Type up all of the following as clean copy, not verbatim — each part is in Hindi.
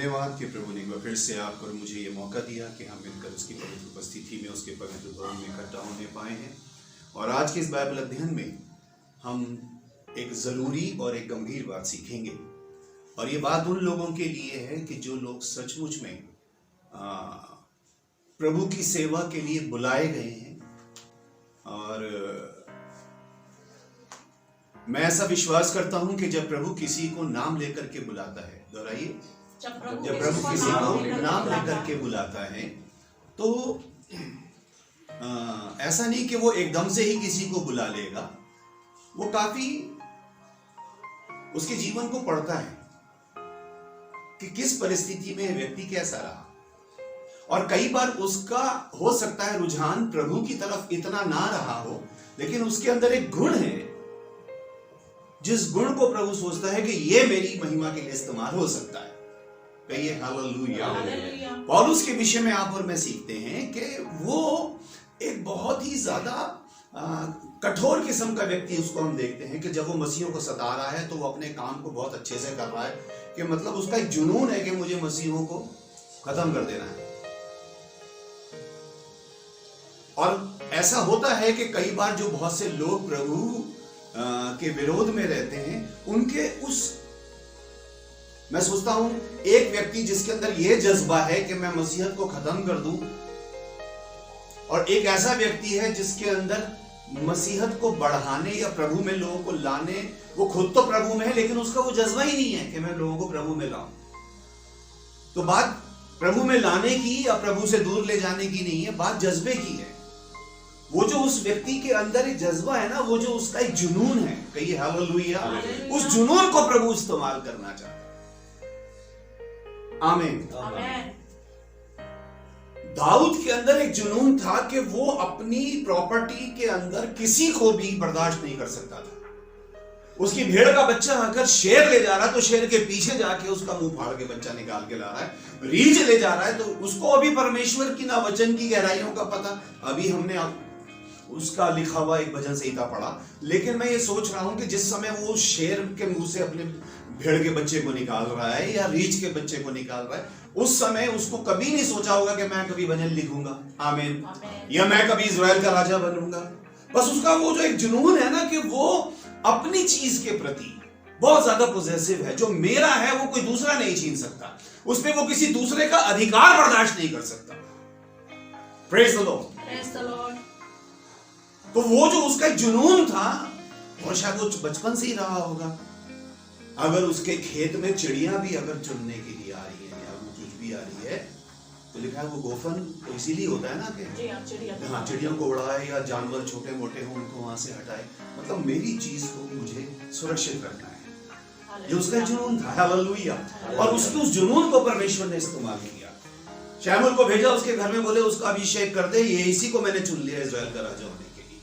धन्यवाद कि प्रभु ने एक बार फिर से आपको और मुझे ये मौका दिया कि हम मिलकर उसकी पवित्र उपस्थिति में, उसके पवित्र भवन में इकट्ठा होने पाए हैं। और आज के इस बाइबल अध्ययन में हम एक ज़रूरी और एक गंभीर बात सीखेंगे। और ये बात उन लोगों के लिए है कि जो लोग सचमुच में प्रभु की सेवा के लिए बुलाए गए हैं। और मैं ऐसा विश्वास करता हूं कि जब प्रभु किसी को नाम लेकर के बुलाता है, दोहराइए, जब प्रभु किसी को नाम लेकर के बुलाता है तो ऐसा नहीं कि वो एकदम से ही किसी को बुला लेगा। वो काफी उसके जीवन को पढ़ता है कि किस परिस्थिति में व्यक्ति कैसा रहा। और कई बार उसका हो सकता है रुझान प्रभु की तरफ इतना ना रहा हो, लेकिन उसके अंदर एक गुण है जिस गुण को प्रभु सोचता है कि ये मेरी महिमा के लिए इस्तेमाल हो सकता है। कहिए हालेलुया। पौलुस के विषय में आप और मैं सीखते हैं कि वो एक बहुत ही ज्यादा कठोर किस्म का व्यक्ति, उसको हम देखते हैं कि जब वो मसीहों को सता रहा है तो वो अपने काम को बहुत अच्छे से कर रहा है, कि मतलब उसका एक जुनून है कि मुझे मसीहों को खत्म कर देना है। और ऐसा होता है कि कई बार जो बहुत से लोग प्रभु के विरोध में रहते हैं, उनके मैं सोचता हूं एक व्यक्ति जिसके अंदर यह जज्बा है कि मैं मसीहत को खत्म कर दूं, और एक ऐसा व्यक्ति है जिसके अंदर मसीहत को बढ़ाने या प्रभु में लोगों को लाने, वो खुद तो प्रभु में है लेकिन उसका वो जज्बा ही नहीं है कि मैं लोगों को प्रभु में लाऊं। तो बात प्रभु में लाने की या प्रभु से दूर ले जाने की नहीं है, बात जज्बे की है। वो जो उस व्यक्ति के अंदर एक जज्बा है ना, वो जो उसका एक जुनून है, कहिए हालेलुया, उस जुनून को प्रभु इस्तेमाल करना चाहता है। आमीन। दाऊद के अंदर एक जुनून था कि वो अपनी प्रॉपर्टी के अंदर किसी को भी बर्दाश्त नहीं कर सकता था। उसकी भेड़ का बच्चा अगर शेर ले जा रहा है तो शेर के पीछे जाके उसका मुंह फाड़ के बच्चा निकाल के ला रहा है। रीछ ले जा रहा है तो उसको अभी परमेश्वर की ना वचन की गहराइयों का पता। अभी हमने उसका लिखा हुआ एक भजन संहिता पढ़ा, लेकिन मैं ये सोच रहा हूं कि जिस समय वो शेर के मुंह से अपने भेड़ के बच्चे को निकाल रहा है या रीछ के बच्चे को निकाल रहा है, उस समय उसको कभी नहीं सोचा होगा कि मैं कभी भजन लिखूंगा, आमीन, या मैं कभी इज़राइल का राजा बनूंगा। बस उसका वो जो एक जुनून है ना कि वो अपनी चीज के प्रति बहुत ज्यादा पॉजिटिव है। जो मेरा है वो कोई दूसरा नहीं छीन सकता, उसमें वो किसी दूसरे का अधिकार बर्दाश्त नहीं कर सकता। Praise the Lord. तो वो जो उसका एक जुनून था, और शायद वो बचपन से ही रहा होगा। अगर उसके खेत में चिड़ियां भी अगर चुनने के लिए आ रही है या वो कुछ भी आ रही है, तो लिखा है वो गोफन तो इसीलिए होता है ना कि हाँ, चिड़ियों को उड़ाए या जानवर छोटे मोटे हो उनको वहां से हटाए। मतलब मेरी चीज को मुझे सुरक्षित रखना है, ये उसका जुनून था। हालेलुया। और उसके उस जुनून को परमेश्वर ने इस्तेमाल किया। शमूएल को भेजा उसके घर में, बोले उसका अभिषेक कर दे, ये इसी को मैंने चुन लिया इज़राइल का राजा होने के लिए।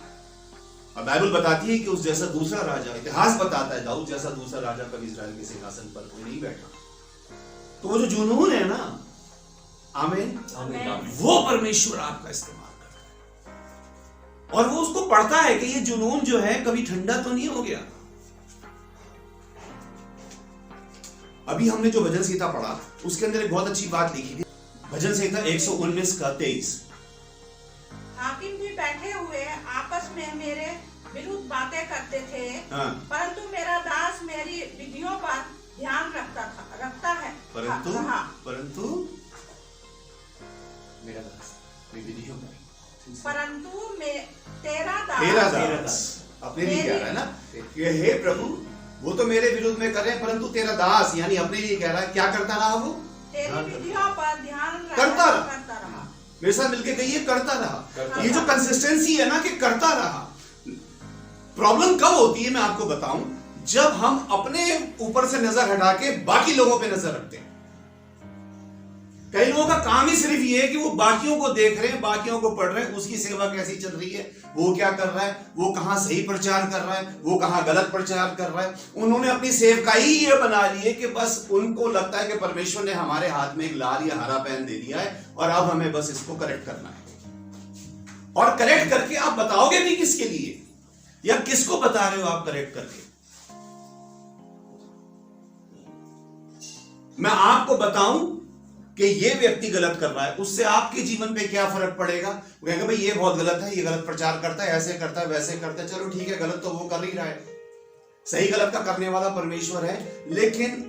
और बाइबल बताती है कि उस जैसा दूसरा राजा, इतिहास बताता है दाऊद जैसा दूसरा राजा कभी इज़राइल के सिंहासन पर कोई नहीं बैठा। तो वो जो जुनून है ना, आमीन, वो परमेश्वर आपका इस्तेमाल करता है। और वो उसको पढ़ता है कि ये जुनून जो है कभी ठंडा तो नहीं हो गया। अभी हमने जो भजन संहिता पढ़ा उसके अंदर एक बहुत अच्छी बात लिखी थी। भजन संहिता 119 का 23। हाकिम भी बैठे हुए आपस में मेरे विरुद्ध बातें करते थे, परंतु मेरा दास मेरी विधियों पर ध्यान रखता है। परंतु मेरा दास मेरी विधियों पर, परंतु तेरा दास अपने लिए कह रहा है ना कि हे प्रभु वो तो मेरे विरुद्ध में कर रहे हैं, परंतु तेरा दास यानी अपने लिए कह रहा है। क्या करता रहा? वो तेरी विधियों पर ध्यान करता रहा। मेरे साथ मिलके कहिए करता रहा। ये जो कंसिस्टेंसी है ना कि करता रहा। प्रॉब्लम कब होती है मैं आपको बताऊं, जब हम अपने ऊपर से नजर हटा के बाकी लोगों पे नजर रखते हैं। कई लोगों का काम ही सिर्फ ये है कि वो बाकियों को देख रहे हैं, बाकियों को पढ़ रहे हैं, उसकी सेवा कैसी चल रही है, वो क्या कर रहा है, वो कहां सही प्रचार कर रहा है, वो कहां गलत प्रचार कर रहा है। उन्होंने अपनी सेवकाई ये बना ली है कि बस उनको लगता है कि परमेश्वर ने हमारे हाथ में एक लाल या हरा पेन दे दिया है और अब हमें बस इसको करेक्ट करना है। और करेक्ट करके आप बताओगे भी किसके लिए, या किसको बता रहे हो आप करेक्ट करके? मैं आपको बताऊं कि ये व्यक्ति गलत कर रहा है, उससे आपके जीवन पे क्या फर्क पड़ेगा? वो कहेगा भाई ये बहुत गलत है, ये गलत प्रचार करता है, ऐसे करता है, वैसे करता है। चलो ठीक है, गलत तो वो कर ही रहा है, सही गलत का करने वाला परमेश्वर है। लेकिन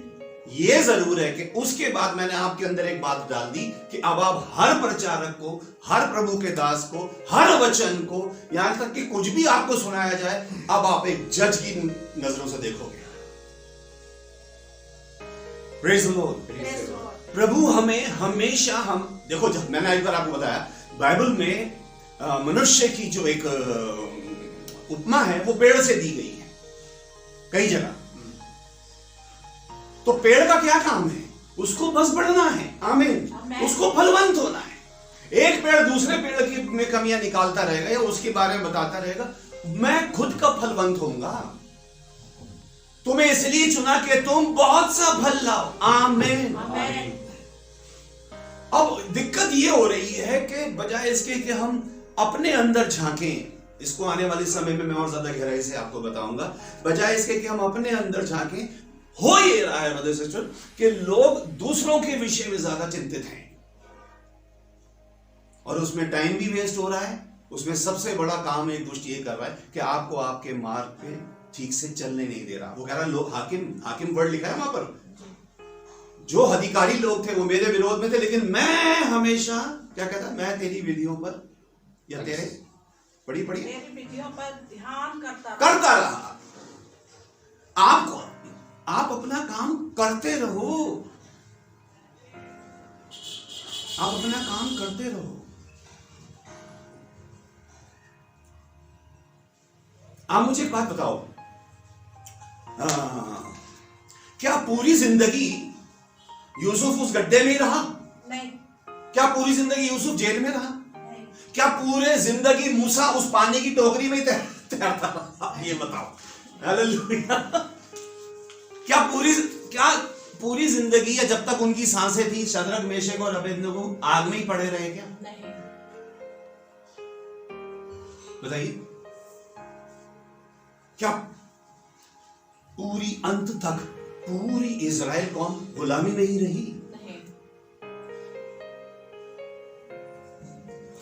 ये जरूर है कि उसके बाद मैंने आपके अंदर एक बात डाल दी कि अब आप हर प्रचारक को, हर प्रभु के दास को, हर वचन को, यहां तक कि कुछ भी आपको सुनाया जाए, अब आप एक जज की नजरों से देखोगे। Praise the Lord. प्रभु हमें हमेशा, हम देखो, जब मैंने एक बार आपको बताया, बाइबल में मनुष्य की जो एक उपमा है वो पेड़ से दी गई है कई जगह। तो पेड़ का क्या काम है? उसको बस बढ़ना है, आमीन, उसको फलवंत होना है। एक पेड़ दूसरे पेड़ की में कमियां निकालता रहेगा या उसके बारे में बताता रहेगा, मैं खुद का फलवंत होऊंगा। तुम्हें इसलिए चुना कि तुम बहुत सा फल लाओ, आमीन। अब दिक्कत ये हो रही है कि बजाय इसके कि हम अपने अंदर झांकें, इसको आने वाले समय में मैं और ज्यादा गहराई से आपको बताऊंगा, बजाय इसके कि हम अपने अंदर झांकें, हो ये रहा है ब्रदर सिस्टर कि लोग दूसरों के विषय में ज्यादा चिंतित हैं और उसमें टाइम भी वेस्ट हो रहा है। उसमें सबसे बड़ा काम एक दुष्ट ये कर रहा है कि आपको आपके मार्ग पे ठीक से चलने नहीं दे रहा। वो कह रहा है, लोग हाकिम वर्ड लिखा है वहां पर, जो अधिकारी लोग थे वो मेरे विरोध में थे, लेकिन मैं हमेशा क्या कहता, मैं तेरी विधियों पर या तेरे तेरी विधियों पर ध्यान करता रहा। आप अपना काम करते रहो, आप अपना काम करते रहो। आप मुझे एक बात बताओ, क्या पूरी जिंदगी यूसुफ उस गड्ढे में ही रहा? नहीं। क्या पूरी जिंदगी यूसुफ जेल में रहा? नहीं। क्या पूरे जिंदगी मूसा उस पानी की टोकरी में ही तैरता रहा? ये बताओ। हालेलुया। क्या पूरी जिंदगी या जब तक उनकी सांसें थी शद्रक, मेशक और अबेदनगो आग में ही पड़े रहे क्या? नहीं। बताइए, क्या पूरी अंत तक पूरी इजराइल कौम गुलामी में ही रही? नहीं।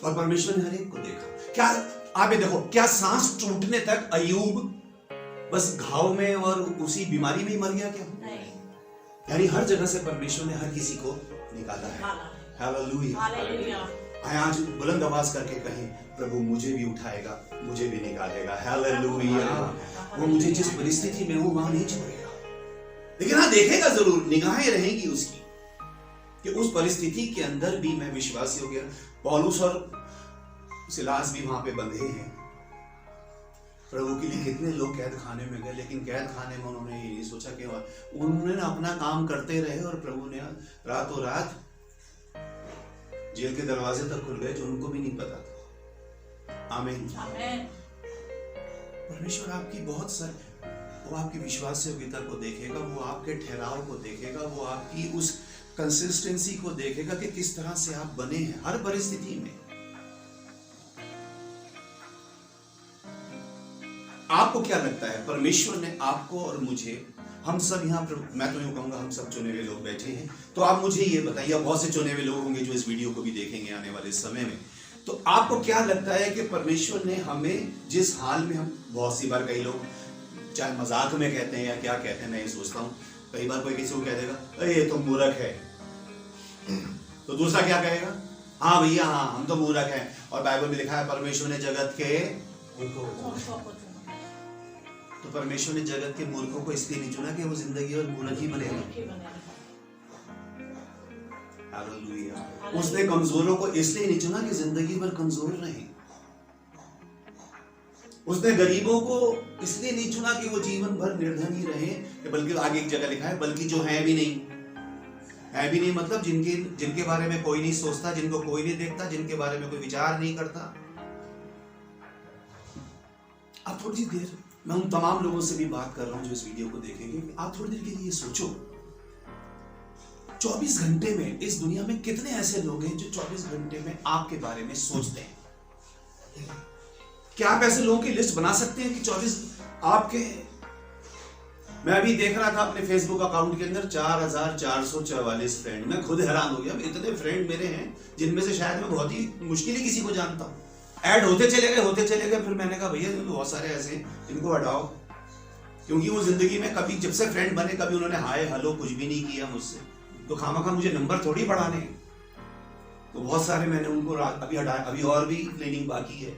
और परमेश्वर ने हर एक को देखा। क्या आप ये देखो, क्या सांस टूटने तक अयूब बस घाव में और उसी बीमारी में ही मर गया क्या? नहीं। यानी हर जगह से परमेश्वर ने हर किसी को निकाला है। हालेलुया। आज बुलंद आवाज करके कहें, प्रभु मुझे भी उठाएगा, मुझे भी निकालेगा। हालेलुया। वो मुझे जिस परिस्थिति में हूं वहां नहीं छोड़ेगा, लेकिन हाँ देखेगा जरूर, निगाहें रहेंगी उसकी कि उस परिस्थिति के अंदर भी मैं विश्वासी हो गया। पौलुस और सिलास भी वहां पे बंधे हैं। प्रभु के लिए कितने लोग कैद खाने में गए, लेकिन कैद खाने में उन्होंने ये नहीं सोचा कि उन्होंने अपना काम करते रहे और प्रभु ने रातों रात जेल के दरवाजे तक खुल गए जो उनको भी नहीं पता था। आमीन। परमेश्वर आपकी बहुत सारी, वो आपकी विश्वास योग्यता को देखेगा, वो आपके ठहराव को देखेगा, वो आपकी उस कंसिस्टेंसी को देखेगा कि किस तरह से आप बने हैं हर परिस्थिति में। आपको क्या लगता है, परमेश्वर ने आपको और मुझे, हम सब यहाँ पर, मैं तो यूं कहूंगा हम सब चुने हुए लोग बैठे हैं, तो आप मुझे ये बताइए, बहुत से चुने हुए लोग होंगे जो इस वीडियो को भी देखेंगे आने वाले समय में, तो आपको क्या लगता है कि परमेश्वर ने हमें जिस हाल में, हम बहुत सी बार कई लोग चाहे मजाक में कहते हैं या क्या कहते हैं, मैं ये सोचता हूँ, कई बार कोई किसी को कह देगा अरे ये तो मूर्ख है, तो दूसरा क्या कहेगा, हाँ भैया हाँ हम तो मूर्ख हैं, और बाइबल में लिखा है परमेश्वर ने जगत के, तो परमेश्वर ने जगत के मूर्खों को इसलिए नहीं चुना कि वो जिंदगी और मूर्ख ही बनेगा। हालेलुया। उसने कमजोरों को इसलिए नहीं चुना कि जिंदगी भर कमजोर रहे। उसने गरीबों को इसलिए नहीं चुना कि वो जीवन भर निर्धन ही रहे, बल्कि आगे एक जगह लिखा है बल्कि जो है भी नहीं मतलब जिनके बारे में कोई नहीं सोचता, जिनको कोई नहीं देखता, जिनके बारे में कोई विचार नहीं करता। आप थोड़ी देर, मैं उन तमाम लोगों से भी बात कर रहा हूं जो इस वीडियो को देखेंगे, आप थोड़ी देर के लिए सोचो, 24 घंटे में इस दुनिया में कितने ऐसे लोग हैं जो 24 घंटे में आपके बारे में सोचते हैं? क्या आप ऐसे लोगों की लिस्ट बना सकते हैं कि 24 आपके मैं अभी देख रहा था अपने फेसबुक अकाउंट के अंदर 4444 फ्रेंड। मैं खुद हैरान हो गया, इतने फ्रेंड मेरे हैं जिनमें से शायद मैं बहुत ही मुश्किल ही किसी को जानता हूँ। ऐड होते चले गए। फिर मैंने कहा भैया बहुत सारे ऐसे हैं, इनको हटाओ, क्योंकि वो जिंदगी में कभी जब से फ्रेंड बने कभी उन्होंने हाय हेलो कुछ भी नहीं किया मुझसे, तो खामखा मुझे नंबर थोड़ी बढ़ाने हैं। तो बहुत सारे मैंने उनको अभी हटाया, अभी और भी क्लीनिंग बाकी है,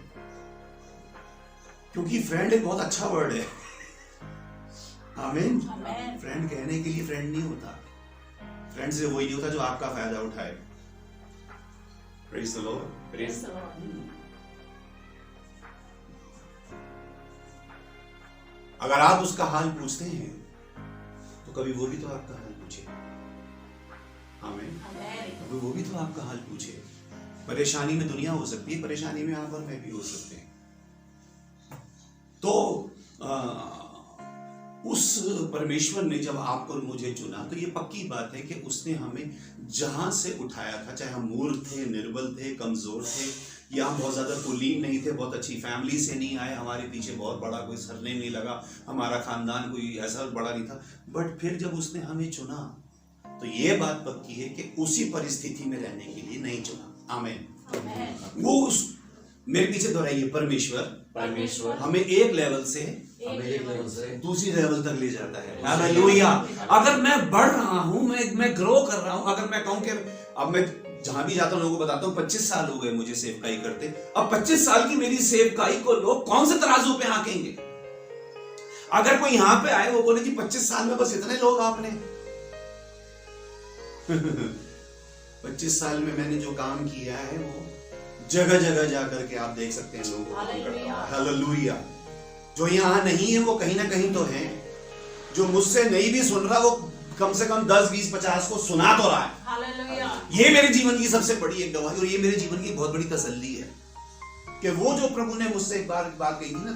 क्योंकि फ्रेंड एक बहुत अच्छा वर्ड है। आमीन। फ्रेंड कहने के लिए फ्रेंड नहीं होता, फ्रेंड से वही नहीं होता जो आपका फायदा उठाए। Praise the Lord. अगर आप उसका हाल पूछते हैं तो कभी वो भी तो आपका हाल पूछे। आमीन। कभी वो भी तो आपका हाल पूछे। परेशानी में दुनिया हो सकती है, परेशानी में आप और मैं भी हो सकते हैं। तो उस परमेश्वर ने जब आपको और मुझे चुना तो ये पक्की बात है कि उसने हमें जहां से उठाया था, चाहे हम मूर्ख थे, निर्बल थे, कमजोर थे, या हम बहुत ज्यादा कुलीन नहीं थे, बहुत अच्छी फैमिली से नहीं आए, हमारे पीछे बहुत बड़ा कोई सरनेम नहीं लगा, हमारा खानदान कोई ऐसा बड़ा नहीं था, बट फिर जब उसने हमें चुना तो ये बात पक्की है कि उसी परिस्थिति में रहने के लिए नहीं चुना। आमीन। वो उस मेरे पीछे दोहराइए, परमेश्वर हमें एक लेवल से दूसरी लेवल तक ले जाता है। हालेलुया। अगर मैं बढ़ रहा हूं, मैं ग्रो कर रहा हूं, अगर मैं कहूं कि अब मैं जहां भी जाता हूं लोगों को बताता हूं 25 साल हो गए मुझे सेवकाई करते, अब 25 साल की मेरी सेवकाई को लोग कौन से तराजू पे आंकेंगे? अगर कोई यहां पे आए वो बोले कि 25 साल में बस इतने लोग आपने 25 साल में मैंने जो काम किया है वो जगह जगह जाकर के आप देख सकते हैं लोगों को। हालेलुया। जो यहाँ नहीं है वो कहीं ना कहीं तो है, जो मुझसे नहीं भी सुन रहा वो कम से कम 10, 20, 50 को सुना तो रहा है। हालेलुया। ये मेरे जीवन की सबसे बड़ी एक गवाही और ये मेरे जीवन की बहुत बड़ी तसल्ली है कि वो जो प्रभु ने मुझसे एक बात कही थी ना,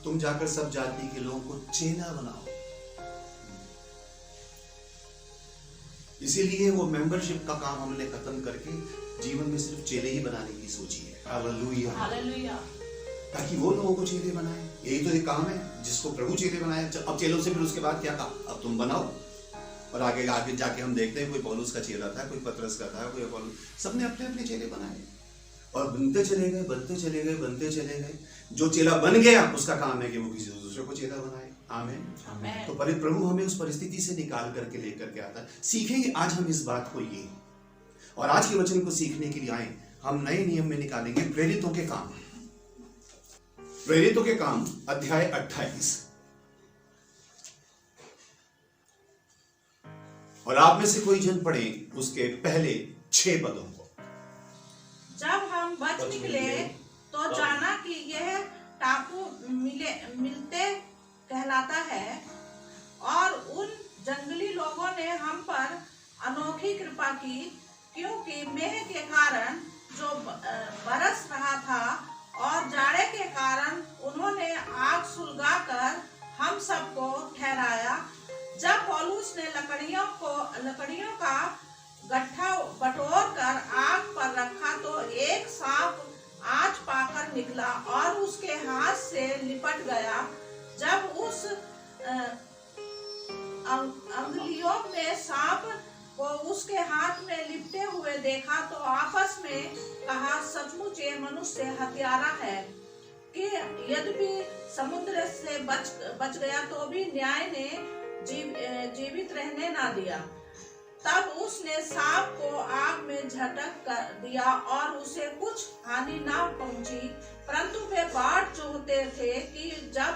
तुम जाकर सब जाति के लोगों को चेला बनाओ। इसीलिए वो मेंबरशिप का काम हमने खत्म करके जीवन में सिर्फ चेले ही बनाने की सोची है। हालेलुया। हालेलुया। ताकि वो लोगों को चेले बनाए, यही तो एक काम है जिसको प्रभु चेले बनाए। अब चेलों से फिर उसके बाद क्या कहा, अब तुम बनाओ। और आगे आगे जाके हम देखते हैं कोई पौलुस का चेला था, कोई पतरस का था, कोई अपोलोस, सबने अपने अपने चेले बनाए और बनते चले गए। जो चेला बन गया उसका काम है कि वो किसी दूसरे को चेला बनाए। आमीन। तो प्रभु हमें उस परिस्थिति से निकाल करके लेकर के आता है। सीखेंगे आज हम इस बात को, ये और आज के वचन को सीखने के लिए आए हम नए नियम में निकालेंगे प्रेरितों के काम अध्याय 28। और आप में से कोई जन पढ़े उसके पहले 6 पदों को। जब हम बच निकले तो जाना कि यह टापू मिलते कहलाता है, और उन जंगली लोगों ने हम पर अनोखी कृपा की, क्योंकि मेह के कारण जो बरस रहा था और जाड़े के कारण उन्होंने आग सुलगाकर हम सबको ठहराया। जब पौलुस ने लकड़ियों का गट्ठा बटोर कर आग पर रखा तो एक सांप आँच पाकर निकला और उसके हाथ से लिपट गया। जब उस अंगुलियों में सांप को उसके हाथ में लिपटे हुए देखा तो आपस में कहा, सचमुच ये मनुष्य हत्यारा है कि यद्यपि समुद्र से बच गया तो भी न्याय ने जीवित रहने ना दिया। तब उसने सांप को आग में झटक कर दिया और उसे कुछ हानि ना पहुंची, परंतु वे बाट जोहते थे कि जब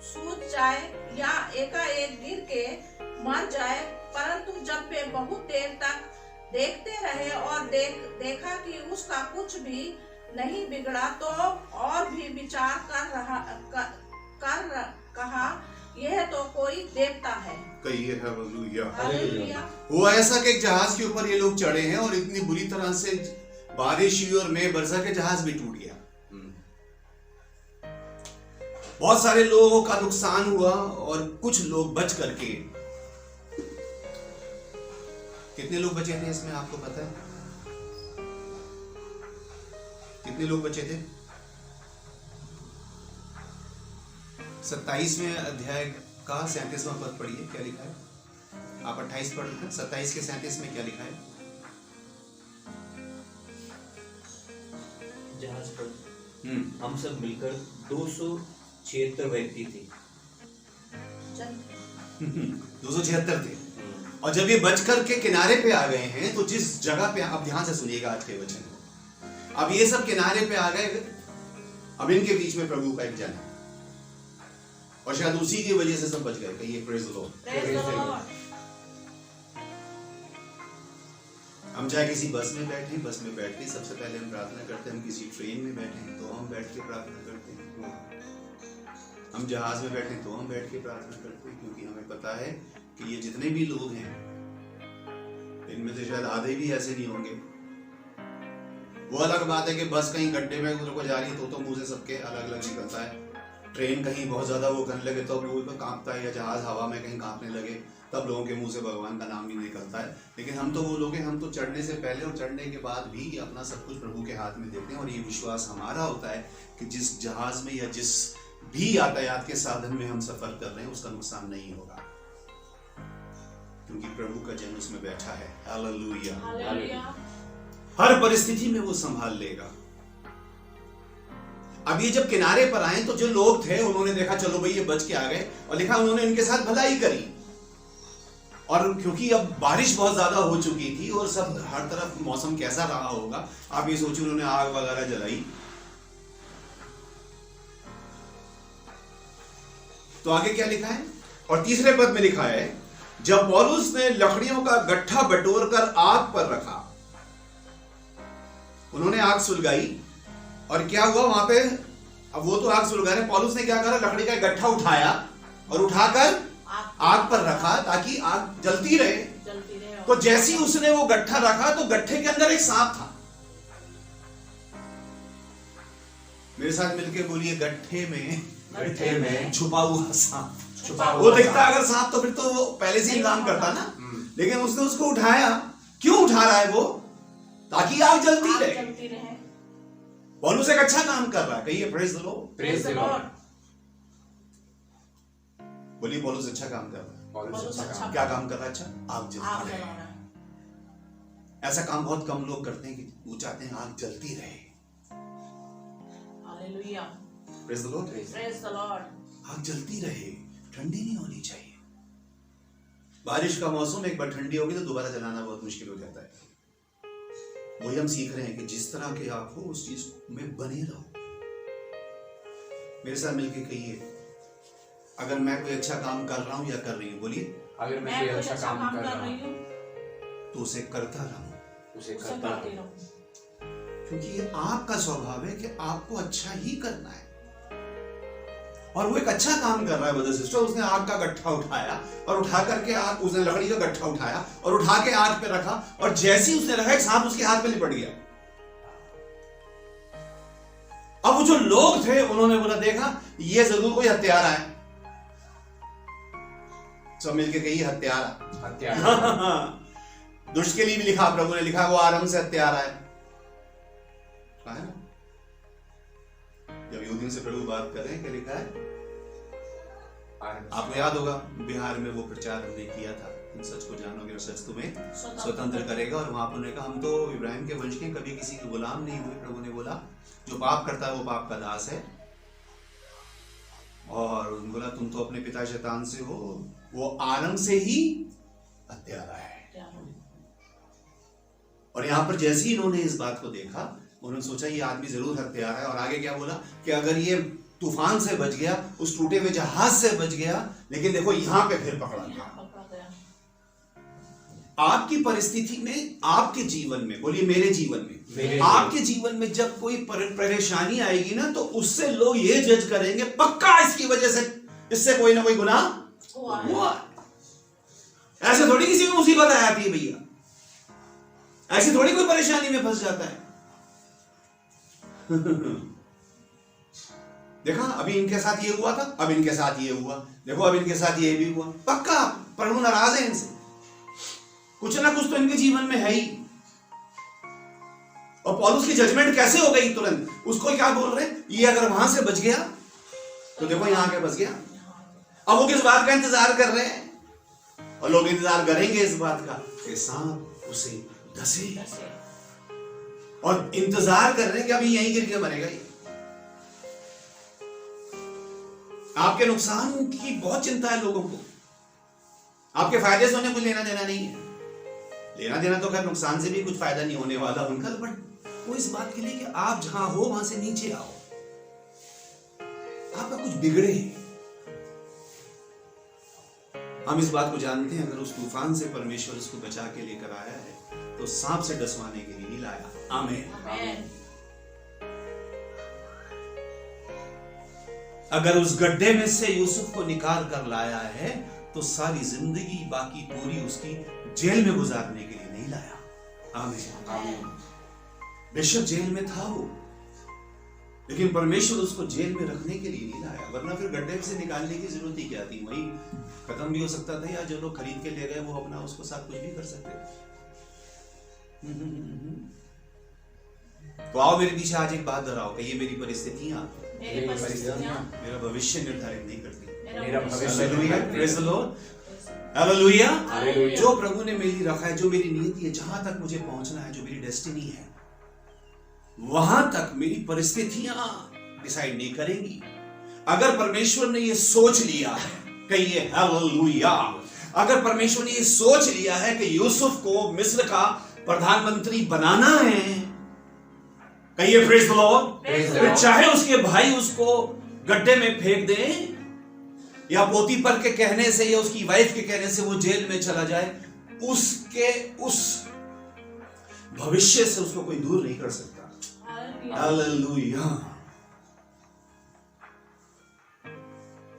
सूझ जाए या एकाएक गिर के मर जाए। परंतु जब वे बहुत देर तक देखते रहे और देखा कि उसका कुछ भी नहीं बिगड़ा, तो और भी विचार कर कहा, यह तो कोई देवता है। कहिए हालेलुया। हुआ ऐसा कि एक जहाज के ऊपर ये लोग चढ़े हैं और इतनी बुरी तरह से बारिश हुई और मेघ बरसा के जहाज भी टूट गया। बहुत सारे लोगों का नुकसान हुआ और कुछ लोग बच करके, कितने लोग बचे थे इसमें आपको पता है? कितने लोग बचे थे? 27वें अध्याय का 37वां पद पढ़िए, क्या लिखा है? आप 28 पढ़ रहे हैं, 27 के 37 में क्या लिखा है? जहाज पर हम सब मिलकर 276 व्यक्ति थे। 276 थे। और जब ये बच करके किनारे पे आ गए हैं, तो जिस जगह पे, अब ध्यान से सुनिएगा आज के वचन को, अब ये सब किनारे पे आ गए, अब इनके बीच में प्रभु का एक जन है, और शायद उसी की वजह से सब बच गए। कहिए प्रेज द लॉर्ड। हम चाहे किसी बस में बैठे, बस में बैठ के सबसे पहले हम प्रार्थना करते हैं। हम किसी ट्रेन में बैठे तो हम बैठ के प्रार्थना करते हैं। हम जहाज में बैठे तो हम बैठ के प्रार्थना करते हैं, क्योंकि हमें पता है कि ये जितने भी लोग हैं, इनमें से शायद आधे भी ऐसे नहीं होंगे। वो अलग बात है कि बस कहीं गड्ढे में को जा रही है तो मुंह से सबके अलग अलग निकलता है। ट्रेन कहीं बहुत ज्यादा वो करने लगे तो वो कांपता है, या जहाज हवा में कहीं कांपने लगे तब लोगों के मुंह से भगवान का नाम भी निकलता है। लेकिन हम तो वो लोग हैं, हम तो चढ़ने से पहले और चढ़ने के बाद भी अपना सब कुछ प्रभु के हाथ में देते हैं, और ये विश्वास हमारा होता है कि जिस जहाज में या जिस भी यातायात के साधन में हम सफर कर रहे हैं उसका नुकसान नहीं होगा, क्योंकि प्रभु का जन उसमें बैठा है। हालेलुया। हर परिस्थिति में वो संभाल लेगा। अब ये जब किनारे पर आए तो जो लोग थे उन्होंने देखा चलो भाई ये बच के आ गए, और लिखा उन्होंने इनके साथ भलाई करी। और क्योंकि अब बारिश बहुत ज्यादा हो चुकी थी और सब हर तरफ मौसम कैसा रहा होगा, आप ये सोचिए, उन्होंने आग वगैरह जलाई। तो आगे क्या लिखा है? और तीसरे पद में लिखा है, जब पौलुस ने लकड़ियों का गट्ठा बटोर कर आग पर रखा, उन्होंने आग सुलगाई, और क्या हुआ वहां पे? अब वो तो आग सुलगा रहे, पौलुस ने क्या करा? लकड़ी का गट्ठा उठाया और उठाकर आग पर रखा ताकि आग जलती रहे। तो जैसे ही उसने वो गट्ठा रखा तो गट्ठे के अंदर एक सांप था। मेरे साथ मिलके बोलिए, गट्ठे में छुपा हुआ सांप। वो दिखता अगर सांप तो फिर तो वो पहले से ही काम करता ना, लेकिन उसने उसको उठाया। क्यों उठा रहा है वो? ताकि आग जलती रहे। पौलुस एक अच्छा काम कर रहा है। कहिए praise the Lord. Praise the Lord. बोलिए पौलुस अच्छा काम कर रहा है। पौलुस अच्छा क्या काम कर रहा है? अच्छा, आग जलती रहे। ऐसा काम बहुत कम लोग करते हैं कि वो चाहते हैं आग जलती रहे। Hallelujah. Praise the Lord. Praise the Lord. आग जलती रहे, ठंडी नहीं होनी चाहिए। बारिश का मौसम एक बार ठंडी होगी तो दोबारा जलाना बहुत मुश्किल हो जाता है। वही हम सीख रहे हैं कि जिस तरह के आप हो उस चीज में बने रहो। मेरे साथ मिलके कहिए, अगर मैं कोई अच्छा काम कर रहा हूं या कर रही हूं, बोलिए, अगर मैं कोई अच्छा काम कर रहा हूं तो उसे करता रहूं, उसे करता रहूं, क्योंकि ये आपका स्वभाव है कि आपको अच्छा ही करना है। और वो एक अच्छा काम कर रहा है ब्रदर सिस्टर। उसने आग का गट्ठा उठाया और उठा करके आग, उसने लकड़ी का गट्ठा उठाया और उठा के आग पे रखा, और जैसे ही उसने रखा एक सांप उसके हाथ में लिपट गया। अब वो जो लोग थे उन्होंने बोला, देखा ये जरूर कोई हत्यारा है। सब मिलके कही हत्यारा। दुष्ट के लिए भी लिखा, प्रभु ने लिखा वो आराम से हत्यारा है ना? जब यहूदियों से प्रभु बात कर रहे हैं, क्या लिखा है? आपको याद होगा बिहार में वो प्रचार हमने किया था, तुम सच को जानोगे और सच तुम्हें स्वतंत्र करेगा। और वहां पर कहा हम तो इब्राहिम के वंश के, कभी किसी के गुलाम नहीं हुए। प्रभु ने बोला जो पाप करता है वो पाप का दास है। और बोला तुम तो अपने पिता शैतान से हो, वो आरंभ से ही हत्यारा है। और यहां पर जैसे ही इन्होंने इस बात को देखा, उन्होंने सोचा ये आदमी जरूर हत्यारा है। और आगे क्या बोला कि अगर ये तूफान से बच गया, उस टूटे हुए जहाज से बच गया, लेकिन देखो यहां पे फिर पकड़ा गया। आपकी परिस्थिति में, आपके जीवन में, बोलिए मेरे जीवन में, आपके जीवन में जब कोई परेशानी आएगी ना, तो उससे लोग ये जज करेंगे पक्का इसकी वजह से इससे कोई ना कोई गुनाह हुआ। ऐसे थोड़ी किसी को मुसीबत आ जाती है भैया, ऐसी थोड़ी कोई परेशानी में फंस जाता है। देखा अभी इनके साथ ये हुआ था, अब इनके साथ ये हुआ, देखो अब इनके साथ ये भी हुआ। पक्का प्रभु नाराज है इनसे, कुछ ना कुछ तो इनके जीवन में है ही। और पौलुस की जजमेंट कैसे हो गई तुरंत? उसको क्या बोल रहे हैं? ये अगर वहां से बच गया तो देखो यहां के बच गया। अब वो किस बात का इंतजार कर रहे हैं? और लोग इंतजार करेंगे इस बात का कि सांप उसे डसे, और इंतजार कर रहे हैं कि अभी यहीं गिर के मरेगा ये। आपके नुकसान की बहुत चिंता है लोगों को, आपके फायदे से उन्हें कुछ लेना देना नहीं है। लेना देना तो खैर नुकसान से भी कुछ फायदा नहीं होने वाला उनका, बट वो इस बात के लिए कि आप जहां हो वहां से नीचे आओ, आपका कुछ बिगड़े। हम इस बात को जानते हैं, अगर उस तूफान से परमेश्वर इसको बचा के लेकर आया है तो सांप से डसवाने के लिए नहीं लाया। आमीन। अगर उस गड्ढे में से यूसुफ को निकाल कर लाया है तो सारी जिंदगी बाकी पूरी उसकी जेल में गुजारने के लिए नहीं लाया। आमीन। बेशक जेल में था वो, लेकिन परमेश्वर उसको जेल में रखने के लिए नहीं लाया, वरना फिर गड्ढे से निकालने की जरूरत ही क्या थी? वही खत्म भी हो सकता था, या जो लोग खरीद के ले गए वो अपना उसको साथ कुछ भी कर सकते थे। तो आओ मेरे पीछे आज एक बात दोहराओ कि ये मेरी परिस्थितियां मेरा भविष्य निर्धारित नहीं करती। मेरा भविष्य प्रेज़ द लॉर्ड, हालेलुया। जो प्रभु ने मेरे लिए रखा है, जो मेरी नियति है, जहां तक मुझे पहुंचना है, जो मेरी डेस्टिनी है, वहां तक मेरी परिस्थितियां डिसाइड नहीं करेंगी। अगर परमेश्वर ने ये सोच लिया है, कहिए हालेलुया, अगर परमेश्वर ने ये सोच लिया है कि यूसुफ को मिस्र का प्रधानमंत्री बनाना है, कहिए प्रेज़ द लॉर्ड, चाहे उसके भाई उसको गड्ढे में फेंक दें, या पोतीपर के कहने से या उसकी वाइफ के कहने से वो जेल में चला जाए, उसके उस भविष्य से उसको कोई दूर नहीं कर सकता। हालेलुया।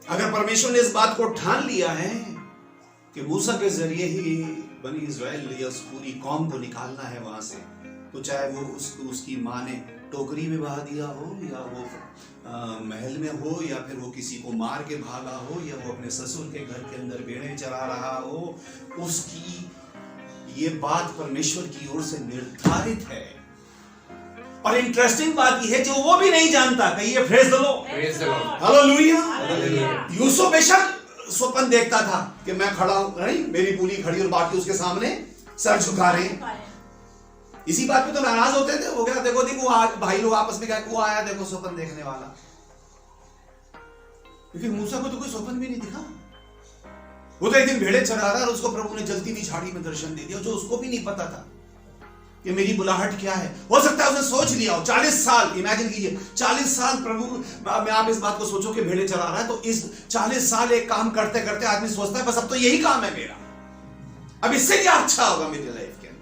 अगर परमेश्वर ने इस बात को ठान लिया है कि मूसा के जरिए ही बनी इज़राइल या उस पूरी कौम को निकालना है वहां से, तो चाहे वो उसकी माँ ने टोकरी में बहा दिया हो, या वो महल में हो, या फिर वो किसी को मार के भागा हो, या वो अपने ससुर के घर के अंदर भेड़ें चरा रहा हो, उसकी ये बात परमेश्वर की ओर से निर्धारित है। और इंटरेस्टिंग बात यह है जो वो भी नहीं जानता, कहिए praise the Lord, hallelujah. Yusuf बेशक स्वप्न देखता था कि मैं खड़ा हूं, नहीं मेरी पूरी खड़ी और बाकी उसके सामने सर झुका रहे हैं। इसी बात पे तो नाराज होते थे, वो क्या देखो देखो भाई लोग आपस में क्या, वो आया देखो स्वप्न देखने वाला, लेकिन मूसा को तो कोई स्वप्न भी नहीं दिखा। वो तो एक दिन भेड़े चरा रहा और उसको प्रभु ने जलती हुई झाड़ी में दर्शन दे दिया, जो उसको भी नहीं पता था कि मेरी बुलाहट क्या है। हो सकता है उसने सोच लिया हो 40 साल, इमेजिन कीजिए 40 साल प्रभु में, आप इस बात को सोचो कि भेड़े चरा रहा है, तो इस 40 साल एक काम करते करते आदमी सोचता है बस अब तो यही काम है मेरा, अब इससे क्या अच्छा होगा मेरी लाइफ के अंदर।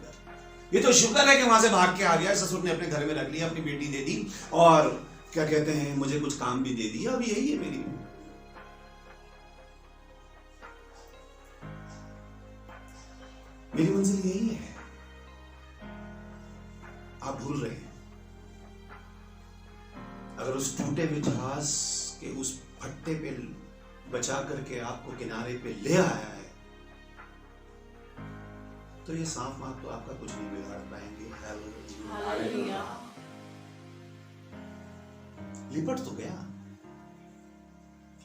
ये तो शुक्र है कि वहां से भाग के आ गया, ससुर ने अपने घर में रख लिया, अपनी बेटी दे दी, और क्या कहते हैं मुझे कुछ काम भी दे दिया, अब यही है मेरी मंजिल यही है। आप भूल रहे हैं, अगर उस टूटे हुए जहाज के उस फट्टे पे बचा करके आपको किनारे पे ले आया है, तो ये सांप माप तो आपका कुछ नहीं बिगाड़ पाएंगे। हालेलुया। लिपट तो गया,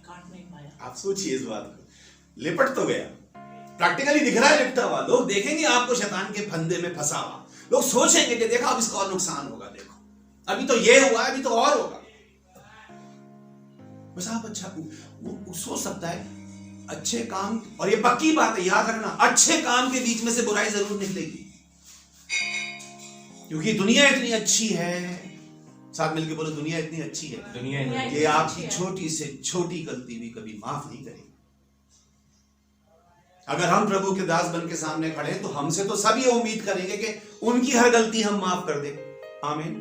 काट नहीं पाया। आप सोचिए इस बात को, लिपट तो गया, प्रैक्टिकली दिख रहा है लिपटा हुआ। लोग देखेंगे आपको शैतान के फंदे में फंसा हुआ, लोग सोचेंगे कि देखा अब इसका और नुकसान होगा, देखो अभी तो ये हुआ है, अभी तो और होगा। बस आप अच्छा वो सोच सकता है अच्छे काम, और ये पक्की बात है याद रखना, अच्छे काम के बीच में से बुराई जरूर निकलेगी, क्योंकि दुनिया इतनी अच्छी है, साथ मिलके बोलो दुनिया इतनी अच्छी है, दुनिया कि आपकी छोटी से छोटी गलती भी कभी माफ नहीं करेगी। अगर हम प्रभु के दास बन के सामने खड़े हैं तो हमसे तो सब ये उम्मीद करेंगे कि उनकी हर गलती हम माफ कर दें। आमीन।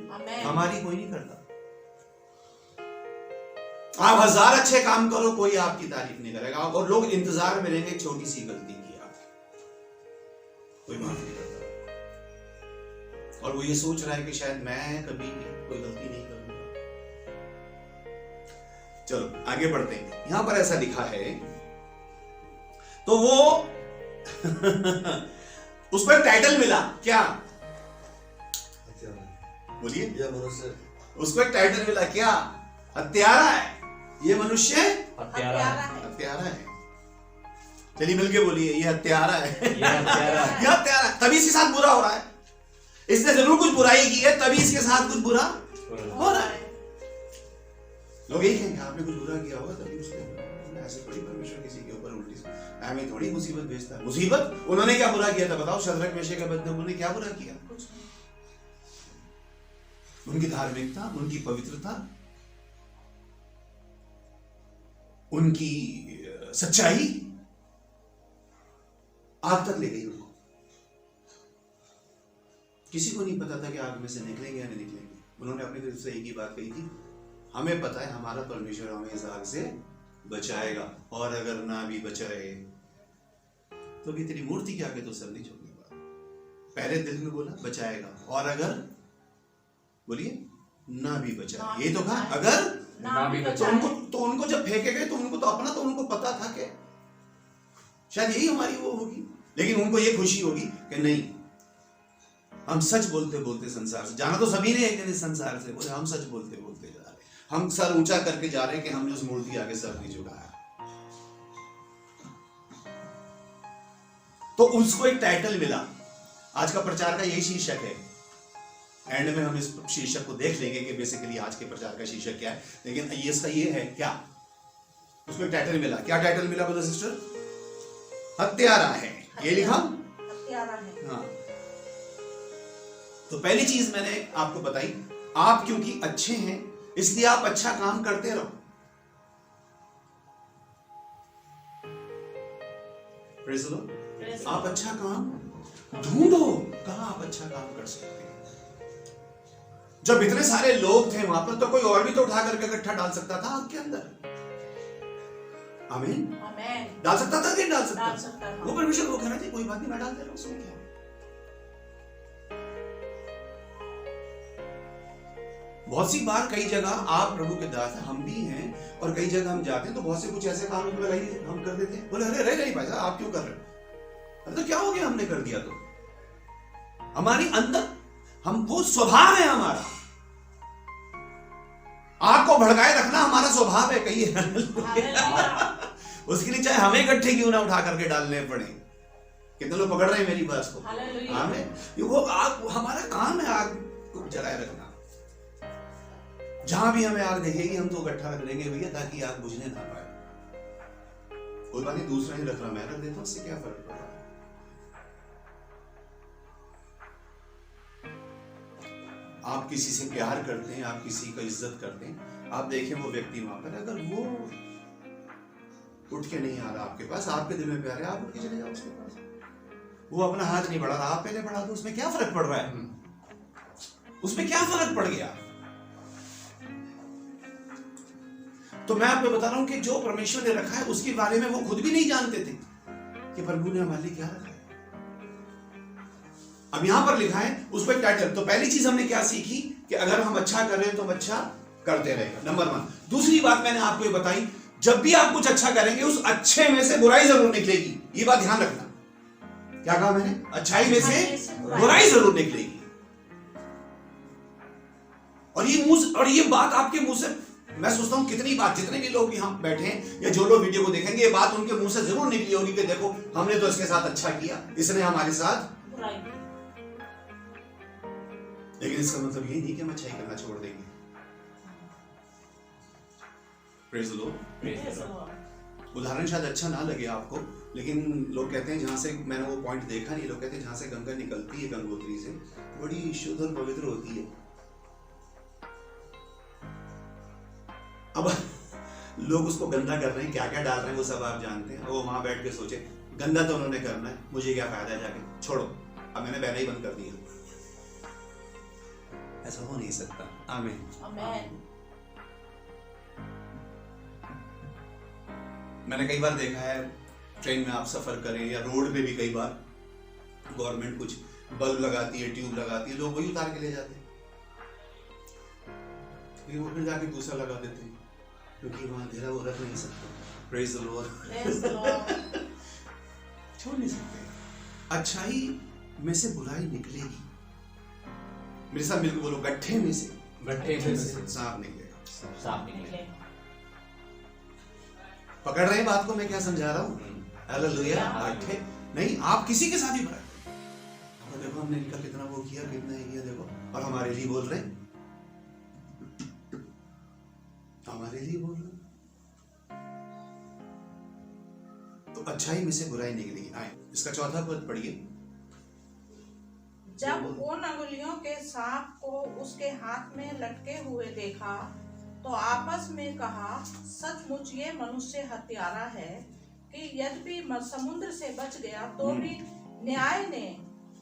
हमारी कोई नहीं करता। आप 1000 अच्छे काम करो, कोई आपकी तारीफ नहीं करेगा, और लोग इंतजार में रहेंगे छोटी सी गलती की आपकी, कोई माफ नहीं करता। और वो ये सोच रहा है कि शायद मैं कभी कोई गलती नहीं करूंगा। चलो आगे बढ़ते हैं। यहां पर ऐसा लिखा है, तो वो उसको एक टाइटल मिला, क्या बोलिए? उसको एक टाइटल मिला, क्या? हत्यारा है ये मनुष्य, हत्यारा है। हत्यारा है। चलिए मिलके बोलिए, ये हत्यारा है। ये हत्यारा है। ये हत्यारा है, तभी इसके साथ बुरा हो रहा है। इसने जरूर कुछ बुराई की है, तभी इसके साथ कुछ बुरा हो रहा है। लोग यही कहेंगे आपने कुछ बुरा किया होगा तभी उसके, ऐसे थोड़ी परमेश्वर किसी के ऊपर उल्टी हमें थोड़ी मुसीबत भेजता है। मुसीबत उन्होंने क्या बुरा किया था बताओ? शद्रक मेशक अबेदनगो ने क्या बुरा किया? उनकी धार्मिकता, उनकी पवित्रता, उनकी सच्चाई आग तक ले गई उनको। किसी को नहीं पता था कि आग में से निकलेंगे या नहीं निकलेंगे। उन्होंने अपनी तरफ से एक ही बात कही थी, हमें पता है हमारा परमेश्वर हमें इस आग से बचाएगा, और अगर ना भी बचाए तो भी तेरी मूर्ति के आगे तो सर नहीं झुकने वाला। पहले दिल में बोला बचाएगा, और अगर बोलिए ना भी बचाए, ये तो कहा अगर ना भी तो उनको जब फेंके गए तो उनको तो अपना तो उनको पता था कि शायद यही हमारी वो होगी, लेकिन उनको ये खुशी होगी कि नहीं, हम सच बोलते बोलते संसार से जाना तो सभी ने एक दिन इस संसार से, बोले हम सच बोलते बोलते जा रहे, हम सर ऊंचा करके जा रहे हैं कि हमने उस मूर्ति आगे सर नहीं झुकाया। तो उसको एक टाइटल मिला। आज का प्रचार का यही शीर्षक है। एंड में हम इस शीर्षक को देख लेंगे कि बेसिकली आज के प्रचार का शीर्षक क्या है, लेकिन ये इसका ये है क्या, उसको एक टाइटल मिला। क्या टाइटल मिला ब्रदर सिस्टर? हत्यारा है, ये लिखा हत्यारा है। हाँ। तो पहली चीज मैंने आपको बताई, आप क्योंकि अच्छे हैं इसलिए आप अच्छा काम करते रहो। Praise the Lord. आप अच्छा काम ढूंढो, कहां आप अच्छा काम कर सकते हैं। जब इतने सारे लोग थे वहां पर तो कोई और भी तो उठा करके इकट्ठा डाल सकता था आग के अंदर। आमीन। डाल सकता था कि डाल सकता था? वो परमेश्वर को कहना चाहिए कोई बात नहीं, मैं डाल दे रहा हूं, उसमें क्या। बहुत सी बार कई जगह आप प्रभु के दास हैं, हम भी हैं, और कई जगह हम जाते हैं तो बहुत से कुछ ऐसे काम हम कर देते हैं। बोले अरे अरे नहीं भाई साहब आप क्यों कर रहे हो? अरे तो क्या हो गया, हमने कर दिया तो। हमारी अंदर हम वो स्वभाव है हमारा, आग को भड़काए रखना हमारा स्वभाव है। कहिए उसके लिए चाहे हमें इकट्ठे क्यों ना उठा करके डालने पड़े। कितने लोग पकड़ रहे हैं मेरी बात को? हमें वो आग, हमारा काम है आग को जलाए रखना। जहां भी हमें आग देखेगी हम तो इकट्ठा रख लेंगे भैया, ताकि आग बुझने ना पाए। कोई बात नहीं, दूसरा ही रख रहा, मैं रख देता हूं, उससे क्या फर्क पड़ रहा है। आप किसी से प्यार करते हैं, आप किसी का इज्जत करते हैं, आप देखें वो व्यक्ति वहां पर, अगर वो उठ के नहीं आ रहा आपके पास, आपके दिल में प्यार है, आप उठ के चले जाओ उसके पास। वो अपना हाथ नहीं बढ़ा रहा, आप पहले बढ़ा दो, उसमें क्या फर्क पड़ रहा है? उसमें क्या फर्क पड़ गया? तो मैं आपको बता रहा हूं कि जो परमेश्वर ने रखा है उसके बारे में वो खुद भी नहीं जानते थे कि प्रभु ने हमारे लिए क्या रखा है। अब यहां पर लिखा है उसको एक टाइटल। तो पहली चीज हमने क्या सीखी कि अगर हम अच्छा कर रहे हैं तो हम अच्छा करते रहेंगे, नंबर 1। दूसरी बात मैंने आपको ये बताई, जब भी आप कुछ अच्छा करेंगे उस अच्छे में से बुराई जरूर निकलेगी। ये बात ध्यान रखना। क्या कहा मैंने? अच्छाई में से बुराई जरूर निकलेगी। और ये बात आपके मुंह से, मैं सोचता हूं कितनी बात, जितने भी लोग यहां बैठे हैं या जो लोग वीडियो को देखेंगे, ये बात उनके मुंह से जरूर निकली होगी कि देखो हमने तो इसके साथ अच्छा किया, इसने हमारे साथ बुराई की। लेकिन इसका मतलब ये नहीं कि हम अच्छाई करना छोड़ देंगे। Praise the Lord. उदाहरण शायद अच्छा ना लगे आपको, लेकिन लोग कहते हैं जहां से, मैंने वो पॉइंट देखा नहीं, लोग कहते हैं जहां से गंगा निकलती है गंगोत्री से, बड़ी शुद्ध और पवित्र होती है। अब लोग उसको गंदा कर रहे हैं, क्या क्या डाल रहे हैं वो सब आप जानते हैं। वो वहां बैठ के सोचे गंदा तो उन्होंने करना है, मुझे क्या फायदा है, जाके छोड़ो, अब मैंने बहना ही बंद कर दिया। ऐसा हो नहीं सकता। आमीन। मैंने कई बार देखा है, ट्रेन में आप सफर करें या रोड पे भी कई बार गवर्नमेंट कुछ बल्ब लगाती है, ट्यूब लगाती है, लोग वही उतार के ले जाते हैं, फिर वो फिर जाके दूसरा लगा देते हैं, क्योंकि वहां अंधेरा वो रख नहीं सकते। Praise the Lord. छोड़ नहीं सकते। अच्छाई में से बुराई निकलेगी। मेरे साथ मिलकर बोलो, गड्ढे में से सांप सांप निकलेगा। सांप निकलेगा। पकड़ रहे हैं बात को मैं क्या समझा रहा हूँ? हालेलुया। बैठे नहीं, आप किसी के साथ ही बैठे। और देखो हमने इनका कितना वो किया, कितना ये किया, देखो, और हमारे लिए बोल रहे हैं, हमारे लिए बोल रहे हैं। तो अच्छाई में से बुराई निकलेगी। आए इसका चौथा पद पढ़िए। जब उन अंगुलियों के सांप को उसके हाथ में लटके हुए देखा तो आपस में कहा, सचमुच ये मनुष्य हत्यारा है कि यद्यपि समुद्र से बच गया तो भी न्याय ने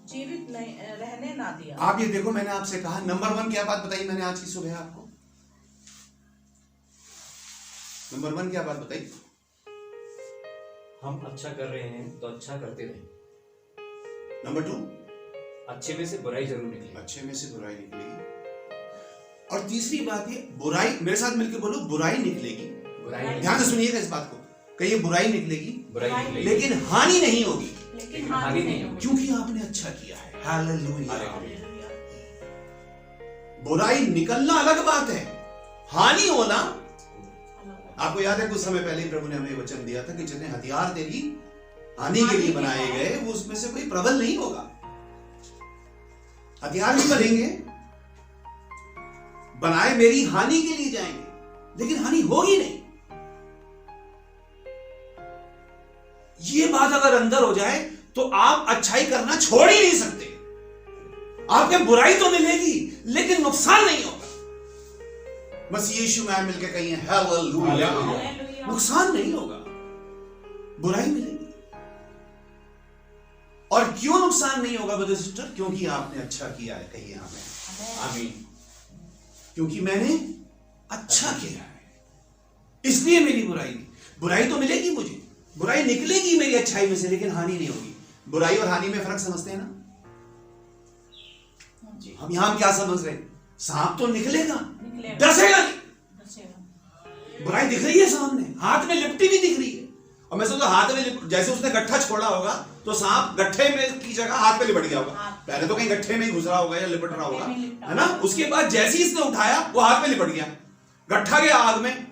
जीवित नहीं रहने ना दिया। आप ये देखो, मैंने आपसे कहा नंबर 1 क्या बात बताई मैंने आज की सुबह आपको? नंबर 1 क्या बात बताई? हम अच्छा कर रहे हैं तो अच्छा करते रहे। नंबर 2, अच्छे में से बुराई जरूर निकलेगी। अच्छे में से बुराई निकलेगी। और तीसरी बात ये, बुराई, मेरे साथ मिलकर बोलो, बुराई निकलेगी। बुराई ध्यान से सुनिएगा इस बात को, कहिए बुराई निकलेगी, बुराई निकलेगी, लेकिन हानि नहीं होगी, लेकिन हानि नहीं होगी, क्योंकि आपने अच्छा किया है। हालेलुया। हालेलुया। बुराई निकलना अलग बात है, हानि होना। आपको याद है कुछ समय पहले प्रभु ने हमें वचन दिया था कि जितने हथियार तेरी हानि के लिए बनाए गए वो उसमें से कोई प्रबल नहीं होगा। हथियार भी बनेंगे, बनाए मेरी हानि के लिए जाएंगे, लेकिन हानि होगी नहीं। ये बात अगर अंदर हो जाए तो आप अच्छाई करना छोड़ ही नहीं सकते। आपके बुराई तो मिलेगी लेकिन नुकसान नहीं होगा। बस यीशु में मिलकर कहिए हालेलुया। नुकसान नहीं होगा, बुराई मिलेगी। और क्यों नुकसान नहीं होगा ब्रदर सिस्टर? क्योंकि आपने अच्छा किया है। कहिए आमीन। आमीन। क्योंकि मैंने अच्छा किया है, इसलिए मेरी बुराई तो मिलेगी, मुझे बुराई निकलेगी मेरी अच्छाई में से, लेकिन हानि नहीं होगी। बुराई और हानि में फर्क समझते हैं ना? हम यहां क्या समझ रहे हैं? सांप तो निकलेगा, डसेगा नहीं। बुराई दिख रही है सामने, हाथ में लिपटी भी दिख रही है, और मैं सोचता हाथ में जैसे उसने गट्ठा छोड़ा होगा तो सांप गट्ठे में की जगह हाथ पे लिपट गया होगा। पहले तो कहीं गट्ठे में ही घुस रहा होगा या लिपट रहा होगा, है ना? उसके बाद जैसे ही इसने उठाया वो हाथ में लिपट गया, गट्ठा गया आग में,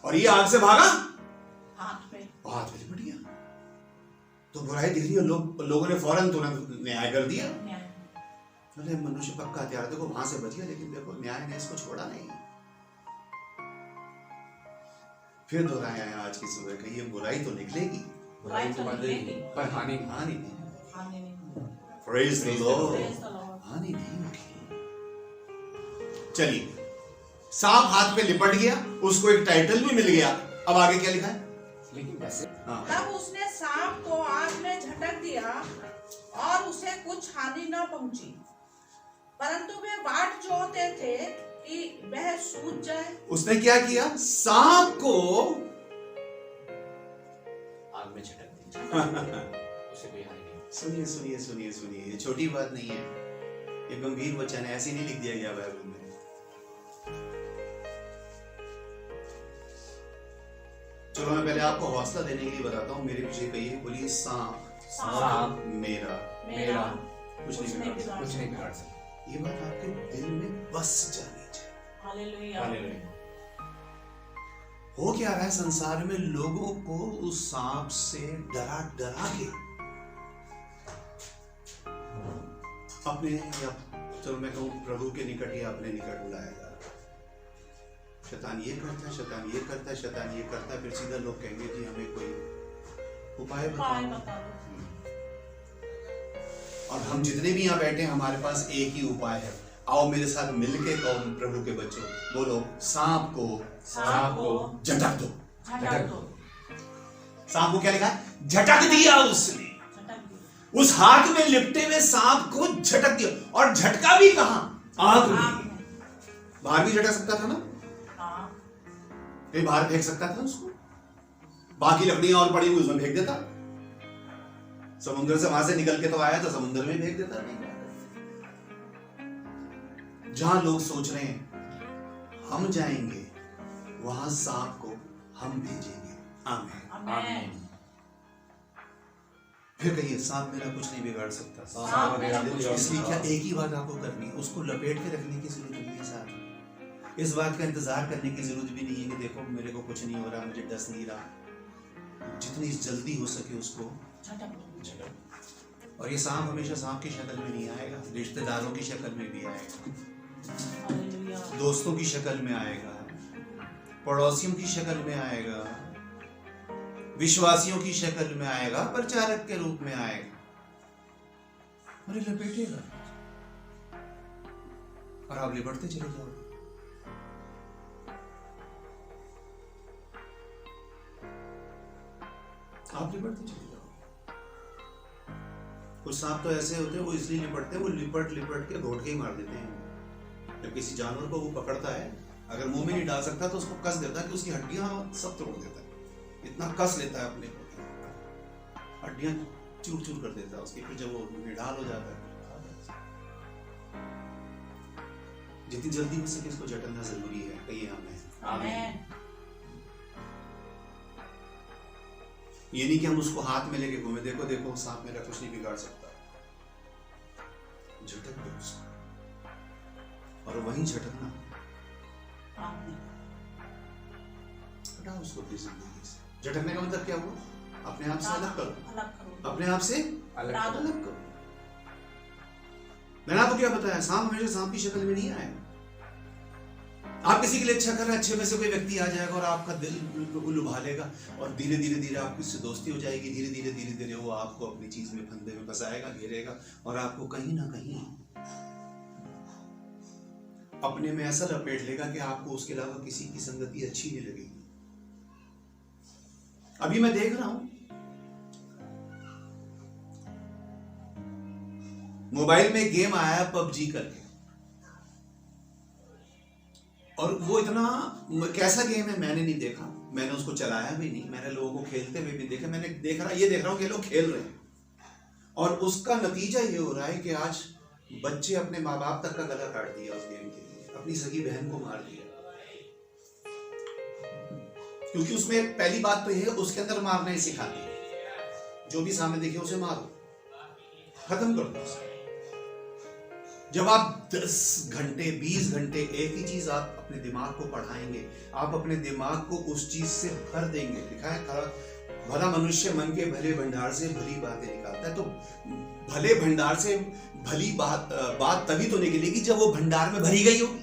और ये आग से भागा, हाथ में लिपट गया। तो बुराई दिख रही है, लोगों ने फौरन तुरंत न्याय कर दिया। अरे मनुष्य पक्का हथियार, देखो वहां से बच गया, लेकिन देखो न्याय ने इसको छोड़ा नहीं। फिर दोहराया है आज की सुबह, कहिए बुराई तो निकलेगी, बुराई तो निकलेगी, पर हानि नहीं। Praise the Lord. हानि नहीं होगी। चलिए, सांप हाथ पे लिपट गया, उसको एक टाइटल भी मिल गया। अब आगे क्या लिखा है? लेकिन वैसे तब उसने सांप को आग में झटक दिया और उसे कुछ हानि न पहुंची, परंतु वे बाट जोहते थे कि वह सूझ जाए। उसने क्या किया? सांप को आग में झटक दिया, उसे कोई हानि नहीं। सुनिए, ये छोटी बात नहीं है, ये गंभीर वचन है, ऐसे नहीं लिख दिया गया बाइबल में। चलो मैं पहले आपको हौसला देने के लिए बताता हूँ, मेरे पीछे कहिए, बोलिए सांप मेरा कुछ नहीं बिगाड़ सकता। ये बात आपके दिल में बस जानी चाहिए। हालेलुया। हो क्या रहा है संसार में? लोगों को उस सांप से डरा के अपने, या चलो मैं कहूं प्रभु के निकट या अपने निकट बुलाया जा रहा है। शैतान ये करता है, शैतान ये करता है, शैतान ये करता है, फिर सीधा लोग कहेंगे जी हमें कोई उपाय बताओ। और हम जितने भी यहाँ बैठे हैं, हमारे पास एक ही उपाय है। आओ मेरे साथ मिलके कहो प्रभु के बच्चों, बोलो सांप को झटक दो। सांप को क्या लिखा है? झटक दिया उसने। उस हाथ में लिपटे हुए सांप को झटक दिया, और झटका भी कहां? आग में। बाहर भी झटक सकता था ना, कहीं बाहर फेंक सकता था उसको, बाकी लकड़ियां और पड़ी हुई उसमें फेंक देता, समुद्र से वहां से निकल के तो आया तो समुद्र में फेंक देता। नहीं, जहां लोग सोच रहे हैं हम जाएंगे, वहां सांप को हम भेजेंगे। आमीन। फिर कहिए सांप मेरा कुछ नहीं बिगाड़ सकता। इसलिए क्या एक ही बात आपको करनी है, उसको लपेट के रखने की जरूरत नहीं है साथ। इस बात का इंतजार करने की जरूरत भी नहीं है कि देखो मेरे को कुछ नहीं हो रहा, मुझे डस नहीं रहा। जितनी जल्दी हो सके उसको झटक। और ये सांप हमेशा सांप की शक्ल में नहीं आएगा, रिश्तेदारों की शक्ल में भी आएगा, दोस्तों की शक्ल में आएगा, पड़ोसियों की शक्ल में आएगा, विश्वासियों की शक्ल में आएगा, प्रचारक के रूप में आएगा और लपेटेगा और आप लिपटते चले जाओगे। आप लिपटते चले जाओगे। कुछ सांप तो ऐसे होते हैं वो इसलिए लिपटते हैं, वो लिपट लिपट के घोट के ही मार देते हैं। जब किसी जानवर को वो पकड़ता है, अगर मुंह में नहीं डाल सकता तो उसको कस देता है कि उसकी हड्डियां सब तोड़ देता है। इतना कस लेता है अपने को, हड्डियां चूर चूर कर देता है उसकी। फिर जब वो निढाल हो जाता है, जितनी जल्दी हो सके इसको झटकना जरूरी है। कहिए आमीन। ये नहीं कि हम उसको हाथ में लेके घूमे, देखो देखो सांप मेरा कुछ नहीं बिगाड़ सकता। झटक दो उसको और वहीं झटकना, हटाओ उसको अपनी जिंदगी से। झटकने का मतलब क्या हुआ? अपने आप से अलग करो, अपने आप से अलग करो। मैंने आपको क्या बताया, सांप हमेशा सांप की शक्ल में नहीं आएगा। आप किसी के लिए अच्छा कर रहे हैं, अच्छे में से कोई व्यक्ति आ जाएगा और आपका दिल लुभा लेगा और धीरे धीरे धीरे आपकी उससे दोस्ती हो जाएगी। धीरे धीरे वो आपको अपनी चीज में फंदे में फंसाएगा, घेरेगा और आपको कहीं ना कहीं अपने में ऐसा लपेट लेगा कि आपको उसके अलावा किसी की संगति अच्छी नहीं लगेगी। अभी मैं देख रहा हूं मोबाइल में गेम आया पबजी करके, और वो इतना कैसा गेम है मैंने नहीं देखा, मैंने उसको चलाया भी नहीं, मैंने लोगों को खेलते हुए भी देखा। मैंने देख रहा हूं कि लोग खेल रहे हैं और उसका नतीजा ये हो रहा है कि आज बच्चे अपने माँ बाप तक का गला काट दिया उस गेम के लिए, अपनी सगी बहन को मार दिया। क्योंकि उसमें पहली बात तो ये है, उसके अंदर मारना ही सिखाती है। जो भी सामने देखे उसे मारो, खत्म कर दो उसे। जब आप 10 घंटे 20 घंटे एक ही चीज आप अपने दिमाग को पढ़ाएंगे, आप अपने दिमाग को उस चीज से भर देंगे। लिखा है भला मनुष्य मन के भले भंडार से भली बातें निकालता है। तो भले भंडार से भली बात तभी तो निकलेगी जब वो भंडार में भरी गई होगी।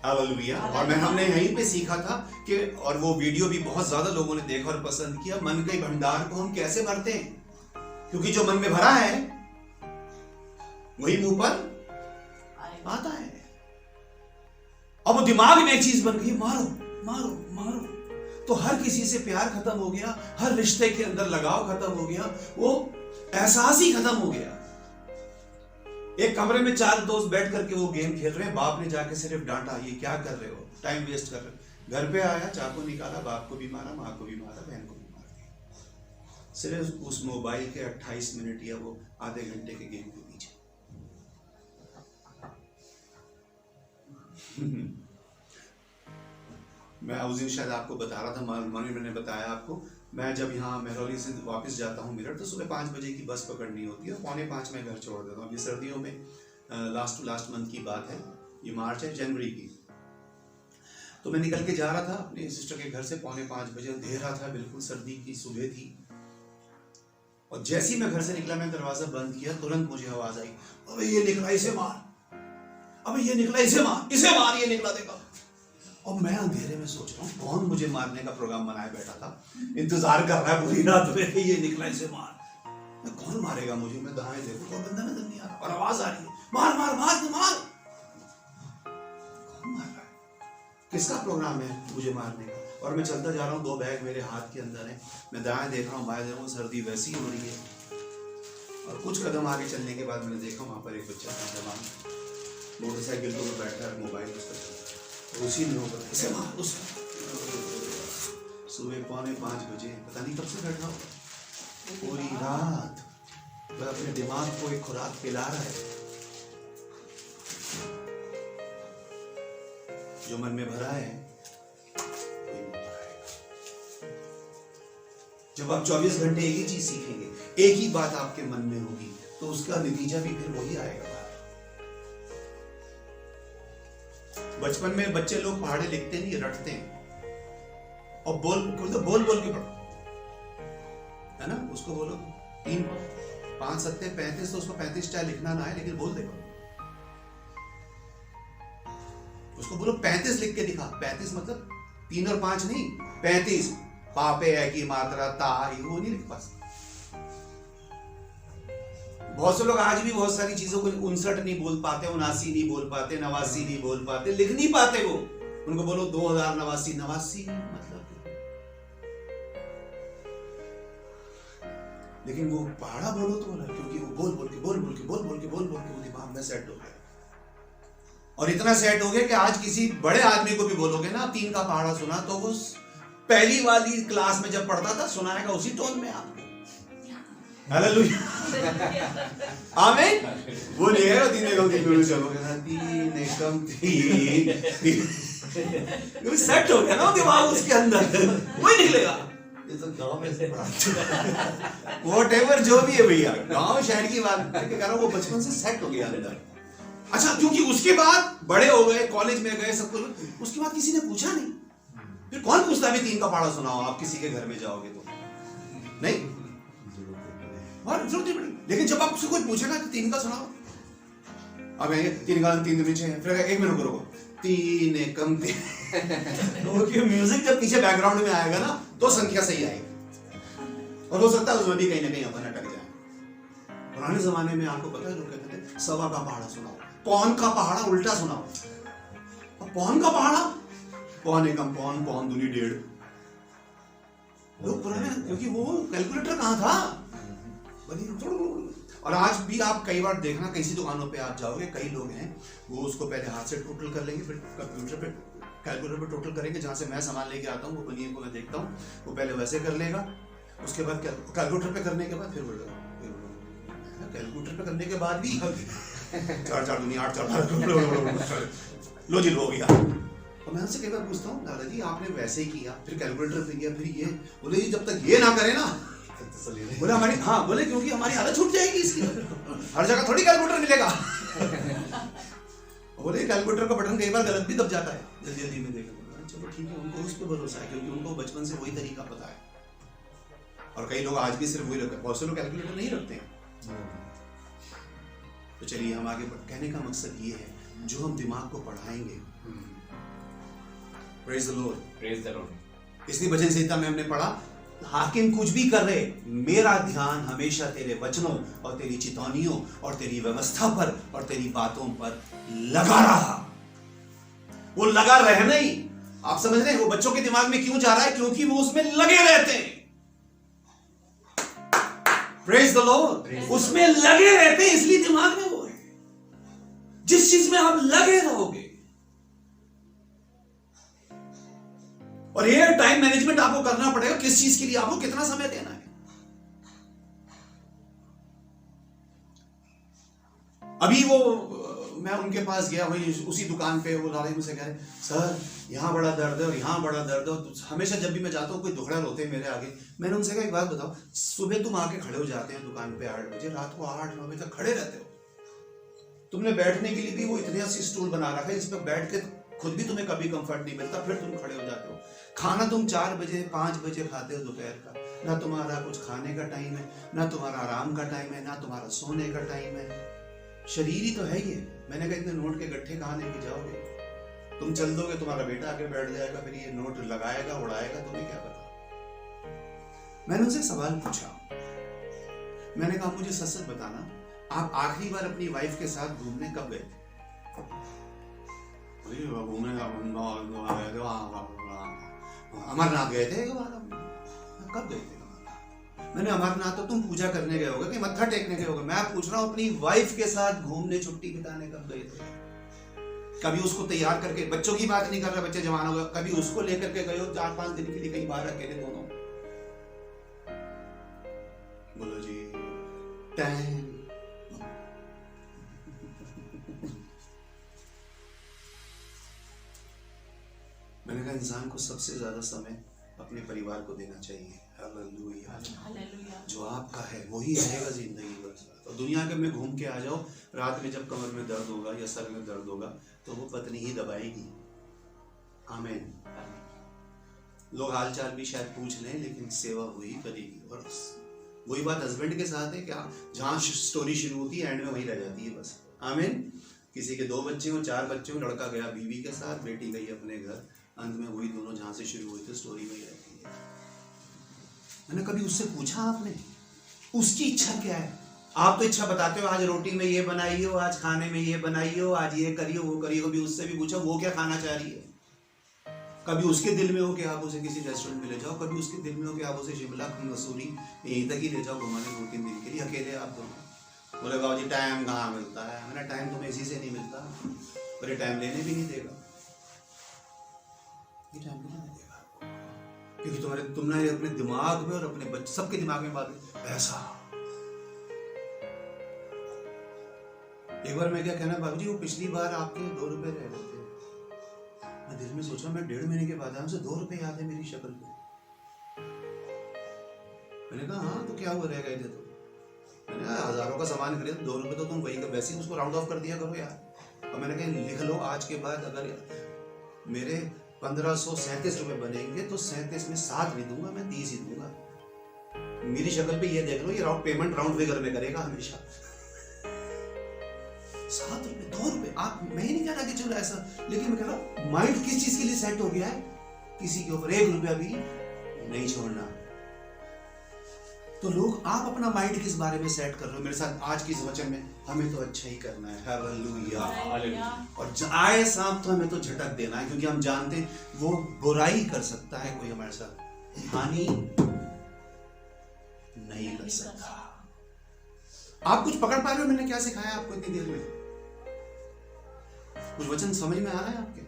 हालेलुया। और हमने यहीं पे सीखा था कि, और वो वीडियो भी बहुत ज्यादा लोगों ने देखा और पसंद किया, मन के भंडार को हम कैसे भरते हैं, क्योंकि जो मन में भरा है वही मुंह पर आता है। अब वो दिमाग में एक चीज बन गई, मारो मारो मारो, तो हर किसी से प्यार खत्म हो गया, हर रिश्ते के अंदर लगाव खत्म हो गया, वो एहसास ही खत्म हो गया। एक कमरे में 4 दोस्त बैठ करके वो गेम खेल रहे हैं, बाप ने जाके सिर्फ डांटा, ये क्या कर रहे हो, टाइम वेस्ट कर रहे हो। घर पे आया, चाकू निकाला, बाप को भी मारा, माँ को भी मारा, बहन को भी मार दिया, सिर्फ उस मोबाइल के 28 मिनट या वो आधे घंटे के गेम के पीछे। मैं उस दिन शायद आपको बता रहा था, मैंने बताया आपको, मैं जब यहाँ मेहरौली से वापस जाता हूँ मेरठ, तो सुबह 5 बजे की बस पकड़नी होती है, 4:45 में घर छोड़ देता हूँ। अभी सर्दियों में लास्ट मंथ की बात है, ये मार्च है, जनवरी की। तो मैं निकल के जा रहा था अपने सिस्टर के घर से 4:45 बजे, अंधेरा था बिल्कुल, सर्दी की सुबह थी। और जैसे ही मैं घर से निकला, मैं दरवाजा बंद किया, तुरंत मुझे आवाज आई, अबे ये निकला इसे मार, अबे ये निकला इसे मार, ये निकला देखा। और मैं अंधेरे में सोच रहा हूँ कौन मुझे मारने का प्रोग्राम बनाए बैठा था, इंतजार कर रहा है पूरी रात में, ये निकला इसे मार। मैं कौन मारेगा मुझे, मैं दाएं देखूं, कोई बंदा नजर नहीं आ रहा, और आवाज आ रही है, मार मार मार तू मार। कौन मार रहा है, किसका प्रोग्राम है मुझे मारने का? और मैं चलता जा रहा हूँ, 2 बैग मेरे हाथ के अंदर है, मैं दाएं देख रहा हूँ, बाएं देख रहा हूँ, सर्दी वैसी हो रही है। और कुछ कदम आगे चलने के बाद मैंने देखा वहां पर एक बच्चा था, जवान, मोटरसाइकिल पर बैठा है, मोबाइल उसका, उसी ने होगा इसे मार, उसे। सुबह 4:45 बजे, पता नहीं कब से बैठा होगा, पूरी रात वह अपने दिमाग को एक खुराक पिला रहा है। जो मन में भरा है वही मुंह पर आएगा। जब आप 24 घंटे एक ही चीज सीखेंगे, एक ही बात आपके मन में होगी, तो उसका नतीजा भी फिर वही आएगा। बचपन में बच्चे लोग पहाड़े लिखते नहीं, रटते हैं और बोल बोल के पढ़ो, है ना। उसको बोलो 3 5 7 35, तो उसको 35 चाहे लिखना ना है लेकिन बोल देगा। उसको बोलो 35 लिख के दिखा। 35 मतलब 3 और 5 नहीं, 35 पापे है की मात्रा ता, वो नहीं लिख पास। बहुत से लोग आज भी बहुत सारी चीजों को 59 नहीं बोल पाते, 79 नहीं बोल पाते, 89 नहीं बोल पाते, लिख नहीं पाते वो। उनको बोलो 2089, 89 मतलब, लेकिन वो पहाड़ा बोलो तो बोला, क्योंकि वो बोल बोल के वो दिमाग में सेट हो गया। और इतना सेट हो गया कि आज किसी बड़े आदमी को भी बोलोगे ना 3 का पहाड़ा सुना, तो वो पहली वाली क्लास में जब पढ़ता था सुनाएगा उसी टोन में आपको। हालेलुया, आमीन। वो नहीं है 3 एकम 3 चलोगे ना 3 एकम 3 सेट हो गया ना दिमाग उसके अंदर, वही निकलेगा। ये तो गांव में से पढ़ा व्हाटएवर जो भी है भैया, गांव शहर की बात कह रहा हूं, वो बचपन से सेट हो गया अंदर। अच्छा, क्योंकि उसके बाद बड़े हो गए, कॉलेज में गए, सब कुछ, उसके बाद किसी ने पूछा नहीं। फिर कौन पूछता है 3 का पहाड़ा सुनाओ, आप किसी के घर में जाओगे तो नहीं, और जरूरत नहीं पड़ेगी। लेकिन जब आपसे कोई पूछेगा कि 3 का सुनाओ, अब 3 का 3 नीचे है, फिर 1 मिनट रुको, 3 एकम 3 तो म्यूजिक जब पीछे बैकग्राउंड में आएगा ना तो संख्या सही आएगी। और हो सकता है उसमें भी कहीं ना कहीं अपन अटक जाए। पुराने जमाने में आपको पता है लोग कहते थे 1.25 का पहाड़ा सुनाओ, पौन का पहाड़ा उल्टा सुनाओ। और पौन का पहाड़ा, पौन एकम पौन, पौन दूनी 1.5। लोग पुराने, क्योंकि वो कैलकुलेटर कहाँ था। और आज भी आप कई बार देखना, किसी दुकानों पे आप जाओगे, कई लोग हैं वो उसको पहले हाथ से टोटल कर लेंगे, फिर कंप्यूटर पे कैलकुलेटर पे टोटल करेंगे। जहां से मैं सामान लेके आता हूँ वो बनिए को मैं देखता हूँ, वो पहले वैसे कर लेगा, उसके बाद कैलकुलेटर पे करने के बाद फिर कैलकुलेटर पे करने के बाद भी 4 दूनी 8, 4 लो जी हो गया। और मैं उनसे कई बार पूछता हूँ, दादाजी आपने वैसे ही किया, फिर कैलकुलेटर पे किया, फिर ये, बोले जी जब तक ये ना करे ना, बोले हमारी, हाँ बोले क्योंकि हमारी आदत छूट जाएगी इसकी, हर जगह थोड़ी कैलकुलेटर मिलेगा। बोले कैलकुलेटर का बटन कई बार गलत भी दब जाता है, जल्दी जल्दी में देखा। चलो ठीक है, उनको उस पर भरोसा है क्योंकि उनको बचपन से वही तरीका पता है। और कई लोग आज भी सिर्फ वही रखते हैं, बहुत से लोग कैलकुलेटर नहीं रखते हैं। तो चलिए हम आगे कहने का मकसद ये है, जो हम दिमाग को पढ़ाएंगे, praise the Lord, praise the Lord. इसलिए भजन संहिता में हमने पढ़ा, हाकिम कुछ भी कर रहे, मेरा ध्यान हमेशा तेरे वचनों और तेरी चितौनियों और तेरी व्यवस्था पर और तेरी बातों पर लगा रहा। वो लगा रहना ही, आप समझ रहे हैं वो बच्चों के दिमाग में क्यों जा रहा है, क्योंकि वो उसमें लगे रहते हैं। प्रेज द लॉर्ड, उसमें लगे रहते हैं, इसलिए दिमाग में वो है। जिस चीज में आप लगे रहोगे, और ये टाइम मैनेजमेंट आपको करना पड़ेगा, किस चीज के लिए आपको कितना समय देना है। अभी वो मैं उनके पास गया, वही उसी दुकान पे, वो दादा मुझसे कह रहे, सर यहाँ बड़ा दर्द है और यहाँ बड़ा दर्द है। तो हमेशा जब भी मैं जाता हूँ कोई दुखड़ा रोते हैं मेरे आगे। मैंने उनसे कहा एक बात बताओ, सुबह तुम आके खड़े हो जाते हैं दुकान पे 8 बजे, रात को 8-9 बजे तक खड़े रहते हो। तुमने बैठने के लिए भी वो इतने सी स्टूल बना रखा है, इस पर बैठ के खुद भी तुम्हें कभी कंफर्ट नहीं मिलता, फिर तुम खड़े हो जाते हो। खाना तुम 4 बजे 5 बजे खाते हो दोपहर का, ना तुम्हारा कुछ खाने का टाइम है, ना तुम्हारा आराम का टाइम है, ना तुम्हारा सोने का टाइम है। शरीर ही तो है ये। मैंने कहा इतने नोट के गट्ठे कहाँ लेके जाओगे, तुम चल दोगे तुम्हारा बेटा आके बैठ जाएगा, फिर ये नोट लगाएगा उड़ाएगा, तुम्हें क्या पता। मैंने उनसे सवाल पूछा, मैंने कहा मुझे सच सच बताना, आप आखिरी बार अपनी वाइफ के साथ घूमने कब गए थे? घूमने अमरनाथ गए थे। कब गए थे? मैंने अमरनाथ तो तुम पूजा करने गए होगे, कि मत्था टेकने गए होगे। मैं पूछ रहा हूँ अपनी वाइफ के साथ घूमने छुट्टी बिताने कब गए थे? कभी उसको तैयार करके, बच्चों की बात नहीं कर रहा, बच्चे जवान हो गए, कभी उसको लेकर के गए हो 4-5 दिन के लिए कहीं बाहर अकेले दोनों? बोलो जी टाइम। मैंने कहा इंसान को सबसे ज्यादा समय अपने परिवार को देना चाहिए। हालेलुया। जो आपका है वही रहेगा जिंदगी भर। और दुनिया के में घूम के आ जाओ, रात में जब कमर में दर्द होगा या सर में दर्द होगा तो वो पत्नी ही दबाएगी। आमीन। लोग हालचाल भी शायद पूछ लें लेकिन सेवा वही करेगी। और वही बात हस्बैंड के साथ है, क्या जहाँ स्टोरी शुरू होती है एंड में वही रह जाती है बस। आमीन। किसी के 2 बच्चे हो, 4 बच्चे हो, लड़का गया बीवी के साथ, बेटी गई अपने घर, अंत में वही दोनों जहाँ से शुरू हुई थी स्टोरी वही रहती है। मैंने कभी उससे पूछा आपने उसकी इच्छा क्या है? आप तो इच्छा बताते हो, आज रोटी में ये बनाई हो, आज खाने में ये बनाई हो, आज ये करियो वो करियो। कभी उससे भी पूछा वो क्या खाना चाह रही है? कभी उसके दिल में हो कि आप उसे किसी रेस्टोरेंट में ले जाओ, कभी उसके दिल में हो कि आप उसे शिमला मसूरी यहीं तक ही ले जाओ घुमाने 2-3 दिन के लिए, अकेले आप दोनों। बोले बाबू जी टाइम कहाँ मिलता है? मैंने टाइम तुम्हें इसी से नहीं मिलता, और ये टाइम लेने भी नहीं देगा, ये टाइम भी नहीं देगा, क्योंकि तुमने अपने दिमाग में और अपने बच्चे सबके दिमाग में बात ऐसा। एक बार मैं क्या कहना बाबू जी, वो पिछली बार आपके 2 रुपए रह गए थे। मैं दिल में सोचा मैं 1.5 महीने के बाद आया, मुझे 2 रुपए याद है मेरी शक्ल पे। मैंने कहा हाँ तो क्या हुआ, रह गए थे तो? मैंने कहा हजारों का सामान खरीदा, 2 रुपए तो तुम वही का वैसे ही उसको राउंड ऑफ कर दिया करो यार। और मैंने कहा लिख लो आज के बाद अगर मेरे 1537 रुपए बनेंगे तो 37 में 7 नहीं दूंगा, मैं 30 ही दूंगा। मेरी शक्ल पे ये देख लो, ये राउंड पेमेंट राउंड फिगर में करेगा हमेशा। 7 रुपए 2 रुपए आप, मैं ही नहीं कह रहा कि चलो ऐसा, लेकिन मैं कह रहा हूँ माइंड किस चीज के लिए सेट हो गया है, किसी के ऊपर 1 रुपया भी नहीं छोड़ना। तो लोग आप अपना माइंड किस बारे में सेट कर रहे हो? मेरे साथ आज की इस वचन में हमें तो अच्छा ही करना है, हालेलुया। और आए सांप तो हमें तो झटक देना है, क्योंकि हम जानते हैं वो बुराई कर सकता है, कोई हमारे साथ हानि नहीं कर सकता। आप कुछ पकड़ पा रहे हो मैंने क्या सिखाया आपको इतनी देर में? कुछ वचन समझ में आ रहा है आपके?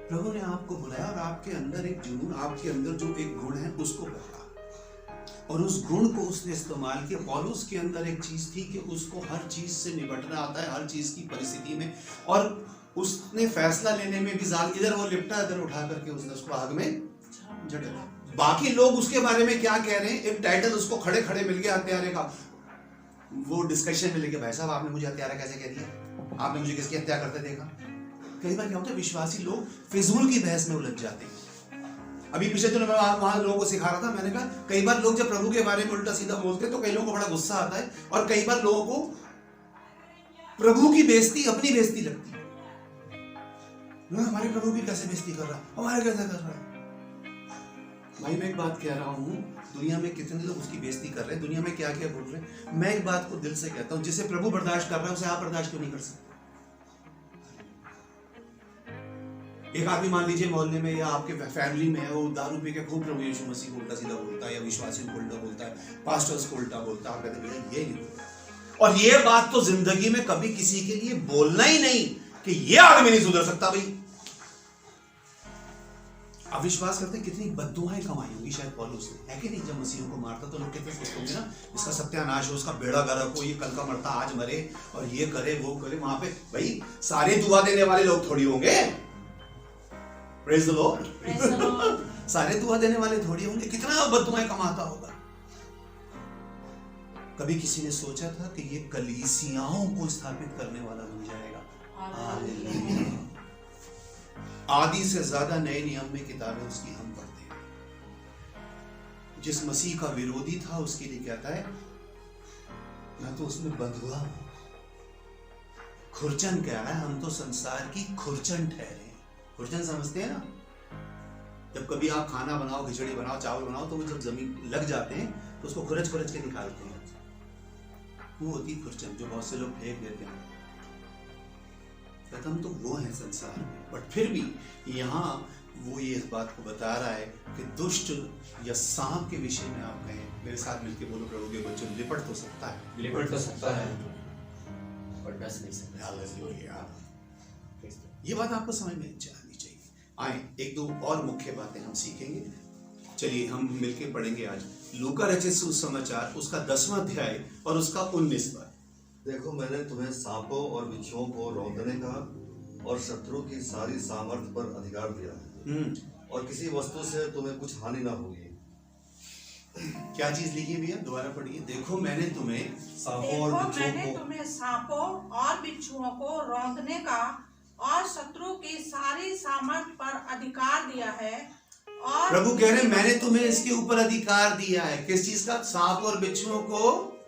प्रभु ने आपको बुलाया और आपके अंदर एक जुनून, आपके अंदर जो एक गुण है उसको पकड़ा, और उस गुण को उसने इस्तेमाल किया। पौलुस के अंदर एक चीज थी कि उसको हर चीज से निपटना आता है, हर चीज की परिस्थिति में, और उसने फैसला लेने में भी जाल इधर वो लिपटा इधर उठा करके उसने उसको आग में झटका। बाकी लोग उसके बारे में क्या कह रहे हैं, एक टाइटल उसको खड़े खड़े मिल गया हत्यारे का, वो डिस्कशन में लेके भाई साहब आपने मुझे हत्यारा कैसे कह दिया, आपने मुझे किसकी हत्या करते देखा। कई बार क्या होता है विश्वासी लोग फिजूल की बहस में उलझ जाते हैं। अभी पिछले दिनों में वहां लोगों को सिखा रहा था, मैंने कहा कई बार लोग जब प्रभु के बारे में उल्टा सीधा बोलते हैं तो कई लोगों को बड़ा गुस्सा आता है, और कई बार लोगों को प्रभु की बेइज्जती अपनी बेइज्जती लगती है। हमारे प्रभु की कैसे बेइज्जती कर रहा है, हमारे कैसे कर रहा है। भाई मैं एक बात कह रहा हूँ, दुनिया में कितने लोग उसकी बेइज्जती कर रहे हैं, दुनिया में क्या क्या बोल रहे हैं। मैं एक बात को दिल से कहता हूँ, जिसे प्रभु बर्दाश्त कर रहा है उसे आप बर्दाश्त क्यों नहीं कर सकते? एक आदमी मान लीजिए मोहल्ले में या आपके फैमिली में है, वो दारू पी के खूब प्रभु यीशु मसीह को उल्टा सीधा बोलता है, या विश्वासी को उल्टा बोलता है, पास्टर्स को उल्टा बोलता है, आप कहते हैं भैया ये नहीं बोलता। और ये बात तो जिंदगी में कभी किसी के लिए बोलना ही नहीं कि ये आदमी नहीं सुधर सकता। भाई आप विश्वास करते हैं कितनी बद्दुआएं कमाई होंगी शायद पौलुस ने, है कि नहीं? जब मसीहों को मारता तो लोग कितने सोचते होंगे ना, इसका सत्यानाश हो, उसका बेड़ा गर्क हो, ये कल का मरता आज मरे, और ये करे वो करे। वहां पे भाई सारे दुआ देने वाले लोग थोड़ी होंगे, प्रेज द लॉर्ड, सारे दुआ देने वाले थोड़ी होंगे, कितना बद्दुआएं कमाता होगा। कभी किसी ने सोचा था कि ये कलीसियाओं को स्थापित करने वाला बन जाएगा? आदि से ज्यादा नए नियम में किताबें उसकी हम पढ़ते हैं। जिस मसीह का विरोधी था उसके लिए कहता है मैं तो उसमें बंधुआ हूं। खुरचन कह रहा है, हम तो संसार की खुरचन ठहरे। खुरचन समझते हैं ना? जब कभी आप खाना बनाओ, खिचड़ी बनाओ, चावल बनाओ, तो वो जब जमीन लग जाते हैं तो उसको खुरच खुरच के निकालते हैं, वो होती खुरचन जो बहुत से लोग फेंक देते हैं। हम तो वो है संसार में, बट फिर भी यहाँ वो ये इस बात को बता रहा है कि दुष्ट या सांप के विषय में आप कहें, मेरे साथ मिलके बोलो प्रभु के बच्चों, लिपट तो सकता है, लिपट तो सकता है पर डस नहीं सकता। ये बात आपको समझ में आनी चाहिए। आए एक दो और मुख्य बातें हम सीखेंगे। चलिए हम मिलके पढ़ेंगे आज लूका रचित सुसमाचार उसका 10वां अध्याय और उसका 19 पद। देखो मैंने तुम्हें सांपों और बिच्छुओं को रौंदने का और शत्रु की सारी सामर्थ पर अधिकार दिया है, और किसी वस्तु से तुम्हें कुछ हानि ना होगी। क्या चीज लिखी है भैया, दोबारा पढ़िए। देखो मैंने तुम्हें सांपों और देखो बिच्छुओं मैंने को तुम्हें सांपों और बिच्छुओं को रौंदने का और शत्रु की सारी सामर्थ पर अधिकार दिया है। और प्रभु कह रहे हैं मैंने तुम्हें इसके ऊपर अधिकार दिया है। किस चीज का? सांप और बिच्छुओं को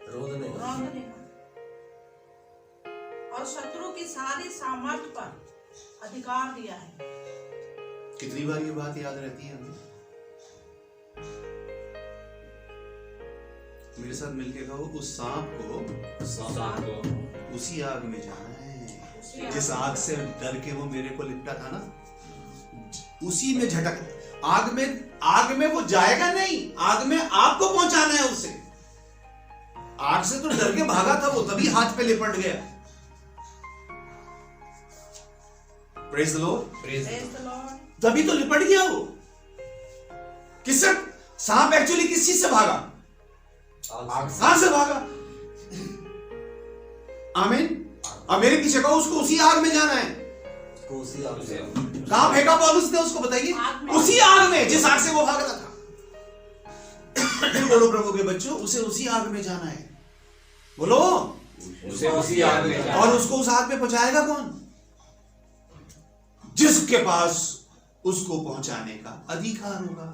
रोदने का। रौंदने का और शत्रु की सारी सामर्थ पर अधिकार दिया है। कितनी बार ये बात याद रहती है हमें? मेरे साथ मिलके कहो, उस सांप को उसी आग में जाना है जिस आग से डर के वो मेरे को लिपटा था ना, उसी में झटक। आग में वो जाएगा नहीं, आग में आपको पहुंचाना है उसे। आग से तो डर के भागा था वो, तभी हाथ पे लिपट गया। Praise the Lord, Praise the Lord। तभी तो लिपट गया वो। किससे? सांप एक्चुअली किस चीज से भागा? आग से भागा। आमीन। अब मेरे पीछे कहो, उसको उसी आग में जाना है। उसको उसी आग से कहां फेंका पौलुस ने उसको, बताइए? उसी आग में जिस आग से वो भाग रहा था। फिर बोलो प्रभु के बच्चों, उसे उसी आग में जाना है। बोलो। उसे उसी आग में जाना। और उसको उस आग में पहुंचाएगा कौन? जिसके पास उसको पहुंचाने का अधिकार होगा।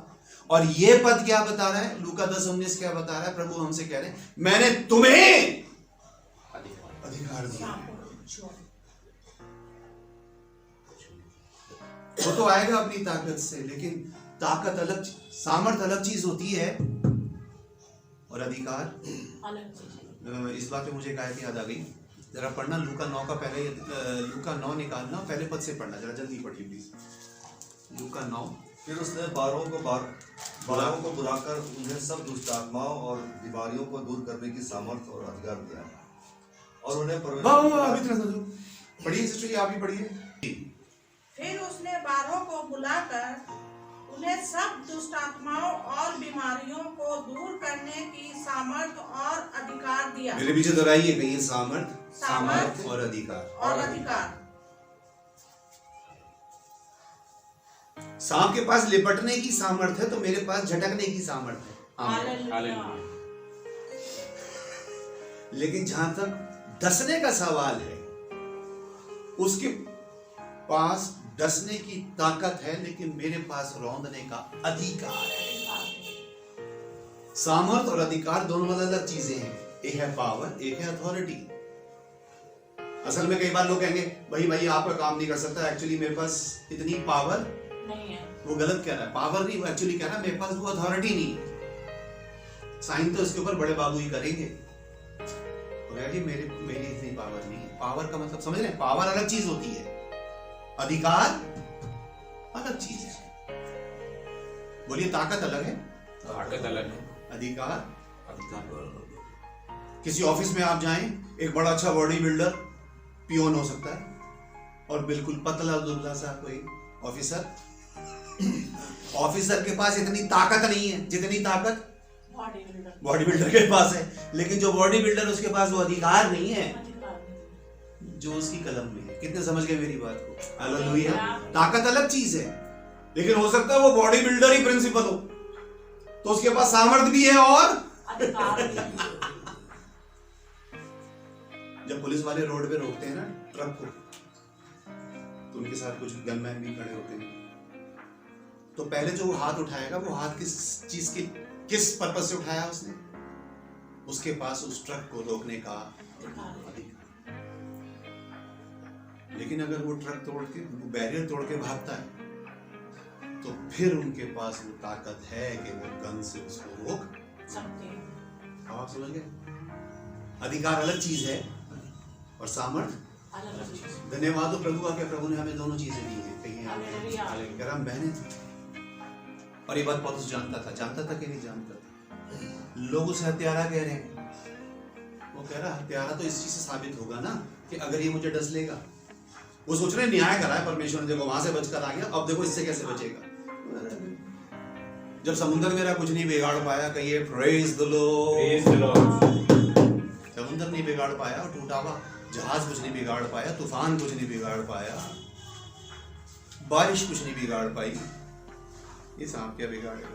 और ये पद क्या बता रहा है? लूका 10:19 क्या बता रहा है? प्रभु हमसे कह रहे हैं मैंने तुम्हें अधिकार दिया है। वो तो आएगा अपनी ताकत से, लेकिन ताकत अलग, सामर्थ अलग चीज होती है और अधिकार अलग चीज। इस बात पे मुझे एक आयत याद आ गई, जरा पढ़ना लूका 9 का पहले, लूका 9 निकालना, पहले पद से पढ़ना, जरा जल्दी पढ़िए प्लीज। लूका 9। फिर उसने बारहों को बुलाकर उन्हें सब दुष्ट आत्माओं और बीमारियों को दूर करने की सामर्थ और अधिकार दिया और उन्हें पढ़िए सिस्टर, आप ही पढ़िए। फिर उसने 12 को बुलाकर उन्हें सब दुष्ट आत्माओं और बीमारियों को दूर करने की सामर्थ और अधिकार दिया। मेरे पीछे दोहराइए कहिए, सामर्थ, सामर्थ और अधिकार। और अधिकार। सांप के पास लिपटने की सामर्थ है, तो मेरे पास झटकने की सामर्थ है। हालेलुया। लेकिन जहां तक डसने का सवाल है, उसके पास डसने की ताकत है, लेकिन मेरे पास रौंदने का अधिकार है। सामर्थ और अधिकार दोनों अलग अलग चीजें हैं। एक है पावर, एक है अथॉरिटी। असल में कई बार लोग कहेंगे भाई आपका काम नहीं कर सकता, एक्चुअली मेरे पास इतनी पावर नहीं है। वो गलत कह रहा है। पावर नहीं, वो एक्चुअली कह रहा है मेरे पास वो अथॉरिटी नहीं है। साइन तो इसके ऊपर बड़े बाबू ही करेंगे, जी मेरी इतनी पावर नहीं है। पावर का मतलब समझ रहे हैं? पावर अलग चीज होती है, अधिकार अलग चीज है। बोलिए, ताकत अलग है, ताकत अलग है, अधिकार। किसी ऑफिस में आप जाएं, एक बड़ा अच्छा बॉडी बिल्डर पियोन हो सकता है, और बिल्कुल पतला दुबला सा कोई ऑफिसर के पास इतनी ताकत नहीं है जितनी ताकत बॉडी बिल्डर के पास है। लेकिन जो बॉडी बिल्डर, उसके पास वो अधिकार नहीं है जो उसकी कलम में है। कितने समझ गए मेरी बात को? हालेलुया। ताकत अलग चीज है, लेकिन हो सकता है वो बॉडी बिल्डर ही प्रिंसिपल हो, तो उसके पास सामर्थ भी है और अधिकार भी है। जब पुलिस वाले रोड पे रोकते हैं ना ट्रक को, तो उनके साथ कुछ गनमैन भी खड़े होते हैं, तो पहले जो वो हाथ उठाएगा, वो हाथ किस चीज के, किस पर्पस से उठाया उसने? उसके पास उस ट्रक को रोकने का अधिकार। लेकिन अगर वो ट्रक तोड़ के, वो बैरियर तोड़ के भागता है, तो फिर उनके पास वो ताकत है कि वो गन से उसको रोक सकते हैं। आप समझ गए? अधिकार अलग चीज है और सामर्थ अलग चीज। धन्यवाद हो प्रभु का, प्रभु ने हमें दोनों चीजें दी हैं। हालेलुया। कहीं हम बहने थे, और ये बात पौलुस जानता था कि नहीं जानता था? लोग उसे हत्यारा कह रहे हैं। वो कह रहा हत्यारा तो इस चीज से साबित होगा ना कि अगर ये मुझे डस लेगा। वो सोच रहे न्याय करा है परमेश्वर ने, देखो वहां से बचकर आ गया, अब देखो इससे कैसे बचेगा। जब समुद्र मेरा कुछ नहीं बिगाड़ पाया, कहिए प्रेज द लॉर्ड। समुद्र नहीं बिगाड़ पाया, और टूटा हुआ जहाज कुछ नहीं बिगाड़ पाया, तूफान कुछ नहीं बिगाड़ पाया, बारिश कुछ नहीं बिगाड़ पाई, ये सांप क्या बिगाड़ेगा?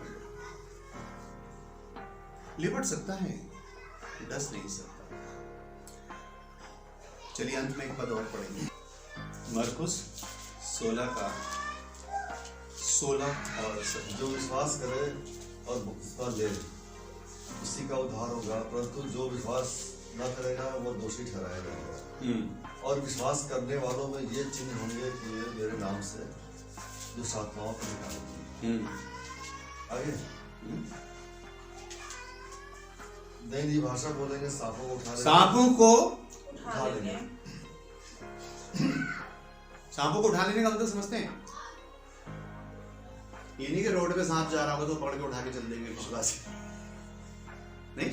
लिपट सकता है, डस नहीं सकता। चलिए अंत में एक पद और पढ़ेंगे, मरकुस 16 का 16 और 17। जो विश्वास करे और उसका ले उसी का उद्धार होगा, परंतु जो विश्वास न करेगा वो दोषी ठहराया जाएगा। और विश्वास करने वालों में ये चिन्ह होंगे कि ये मेरे नाम से जो आत्माओं को निकालेंगे। आगे नई भाषा बोलेंगे, सांपों को उठा लेंगे। सांपों को उठा लेंगे। सांपों को उठा लेने का मतलब समझते हैं? ये नहीं कि रोड पे सांप जा रहा होगा तो पकड़ के उठा के चल देंगे विश्वासी, नहीं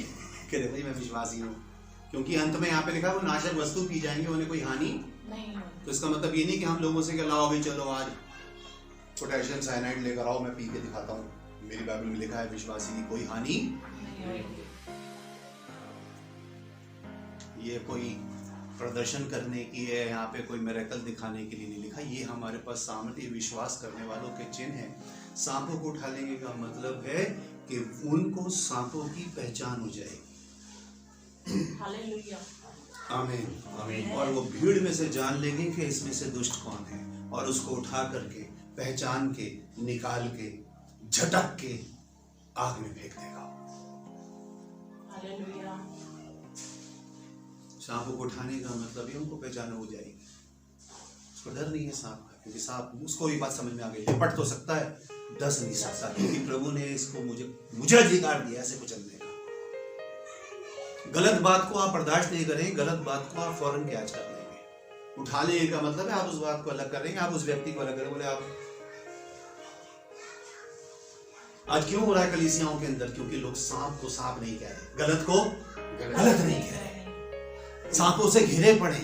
कि देखो जी मैं विश्वासी हूँ, क्योंकि अंत में यहाँ पे लिखा वो नाशक वस्तु पी जाएंगे, उन्हें कोई हानि नहीं। तो इसका मतलब ये नहीं कि हम लोगों से लाओ भाई चलो आज पोटेशियम साइनाइड लेकर आओ, मैं पी के दिखाता हूँ, मेरी बाइबल में लिखा है विश्वासी की कोई हानि। ये कोई प्रदर्शन करने की है, यहाँ पे कोई मिरेकल दिखाने के लिए नहीं लिखा, ये हमारे पास सामर्थ्य विश्वास करने वालों के चिन्ह है। सांपों को उठा लेंगे का मतलब है कि उनको सांपों की पहचान हो जाएगी। हालेलुया। आमीन। आमीन। और वो भीड़ में से जान लेंगे कि इसमें से दुष्ट कौन है, और उसको उठा करके पहचान के निकाल के झटक के आग में फेंक देगा। हालेलुया। सांपों को उठाने का मतलब ये उनको पहचान हो जाएगी, उसको डर नहीं है सांप का, क्योंकि सांप उसको भी बात समझ में आ गई, लिपट तो सकता है, डस नहीं सकता, क्योंकि प्रभु ने इसको मुझे अधिकार दिया ऐसे कुचलने का। गलत बात को आप बर्दाश्त नहीं करें, गलत बात को आप फौरन कैच कर लेंगे। उठा लेने का मतलब है आप उस बात को अलग कर देंगे, आप उस व्यक्ति को अलग करें। बोले आप आज क्यों हो रहा है कलीसियाओं के अंदर? क्योंकि लोग सांप को सांप नहीं कह रहे, गलत को गलत नहीं कह रहे, सांपों से घिरे पड़े,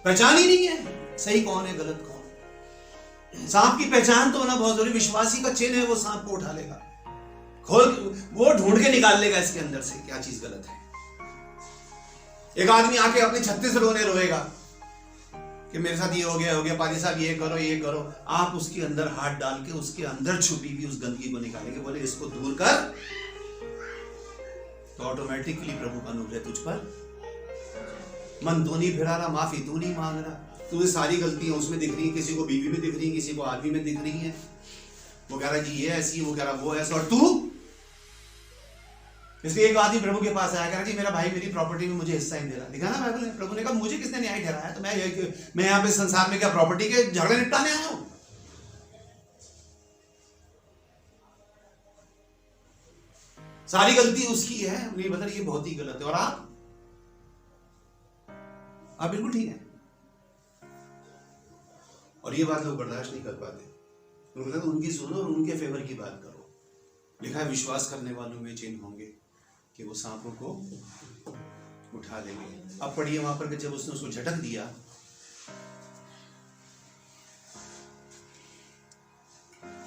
पहचान ही नहीं है सही कौन है गलत कौन। सांप की पहचान तो होना बहुत जरूरी, विश्वासी का चिन्ह है वो सांप को उठा लेगा, खोल वो ढूंढ के निकाल लेगा इसके अंदर से क्या चीज गलत है। एक आदमी आके अपने छत्ते से रोएगा कि मेरे साथ ये हो गया पादी साहब ये करो, आप उसके अंदर हाथ डाल के उसके अंदर छुपी हुई उस गंदगी को निकालेंगे, बोले इसको दूर कर, तो ऑटोमेटिकली प्रभु का अनुग्रह तुझ पर। मन तू नहीं फिरा रहा, माफी तू नहीं मांग रहा, तुझे सारी गलतियां उसमें दिख रही है, किसी को बीवी में दिख रही है, किसी को आदमी में दिख रही है, वो कह रहा जी ये ऐसी, वो कह रहा वो ऐसा, और तू। इसलिए एक आदमी प्रभु के पास आया, कह रहा जी मेरा भाई मेरी प्रॉपर्टी में मुझे हिस्सा ही दे रहा। लिखा ना बाइबल में, प्रभु ने कहा मुझे किसने न्याय ठहराया, तो मैं यहाँ पे संसार में क्या प्रॉपर्टी के झगड़े निपटाने आया हूं? सारी गलती उसकी है, नहीं बता ये बहुत ही गलत है, और आप बिल्कुल ठीक है। और ये बात लोग बर्दाश्त नहीं कर पाते, तो उनकी सुनो और उनके फेवर की बात करो। लिखा है विश्वास करने वालों में चिन्ह होंगे कि वो सांपों को उठा लेंगे। अब पढ़िए वहां पर कि जब उसने उसको झटक दिया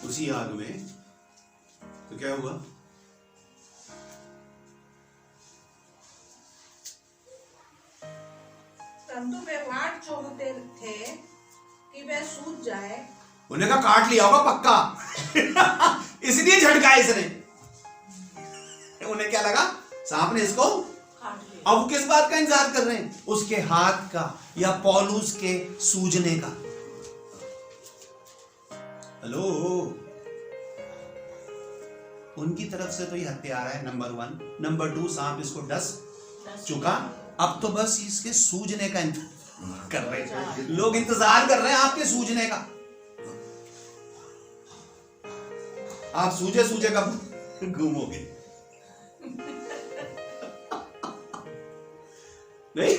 उसी आग में, तो क्या हुआ? परंतु वे वाट जोहते थे कि वे सूझ जाए। उन्हें कहा काट लिया होगा पक्का इसलिए झटका इसने। उन्हें क्या लगा? सांप ने इसको काट लिया। अब किस बात का इंतजार कर रहे हैं? उसके हाथ का या पौलुस के सूजने का। हेलो, उनकी तरफ से तो ये हत्यारा है नंबर 1, नंबर 2 सांप इसको डस चुका, अब तो बस इसके सूजने का इंतजार कर रहे हैं लोग, इंतजार कर रहे हैं आपके सूजने का। आप सूजे कब घूमोगे? नहीं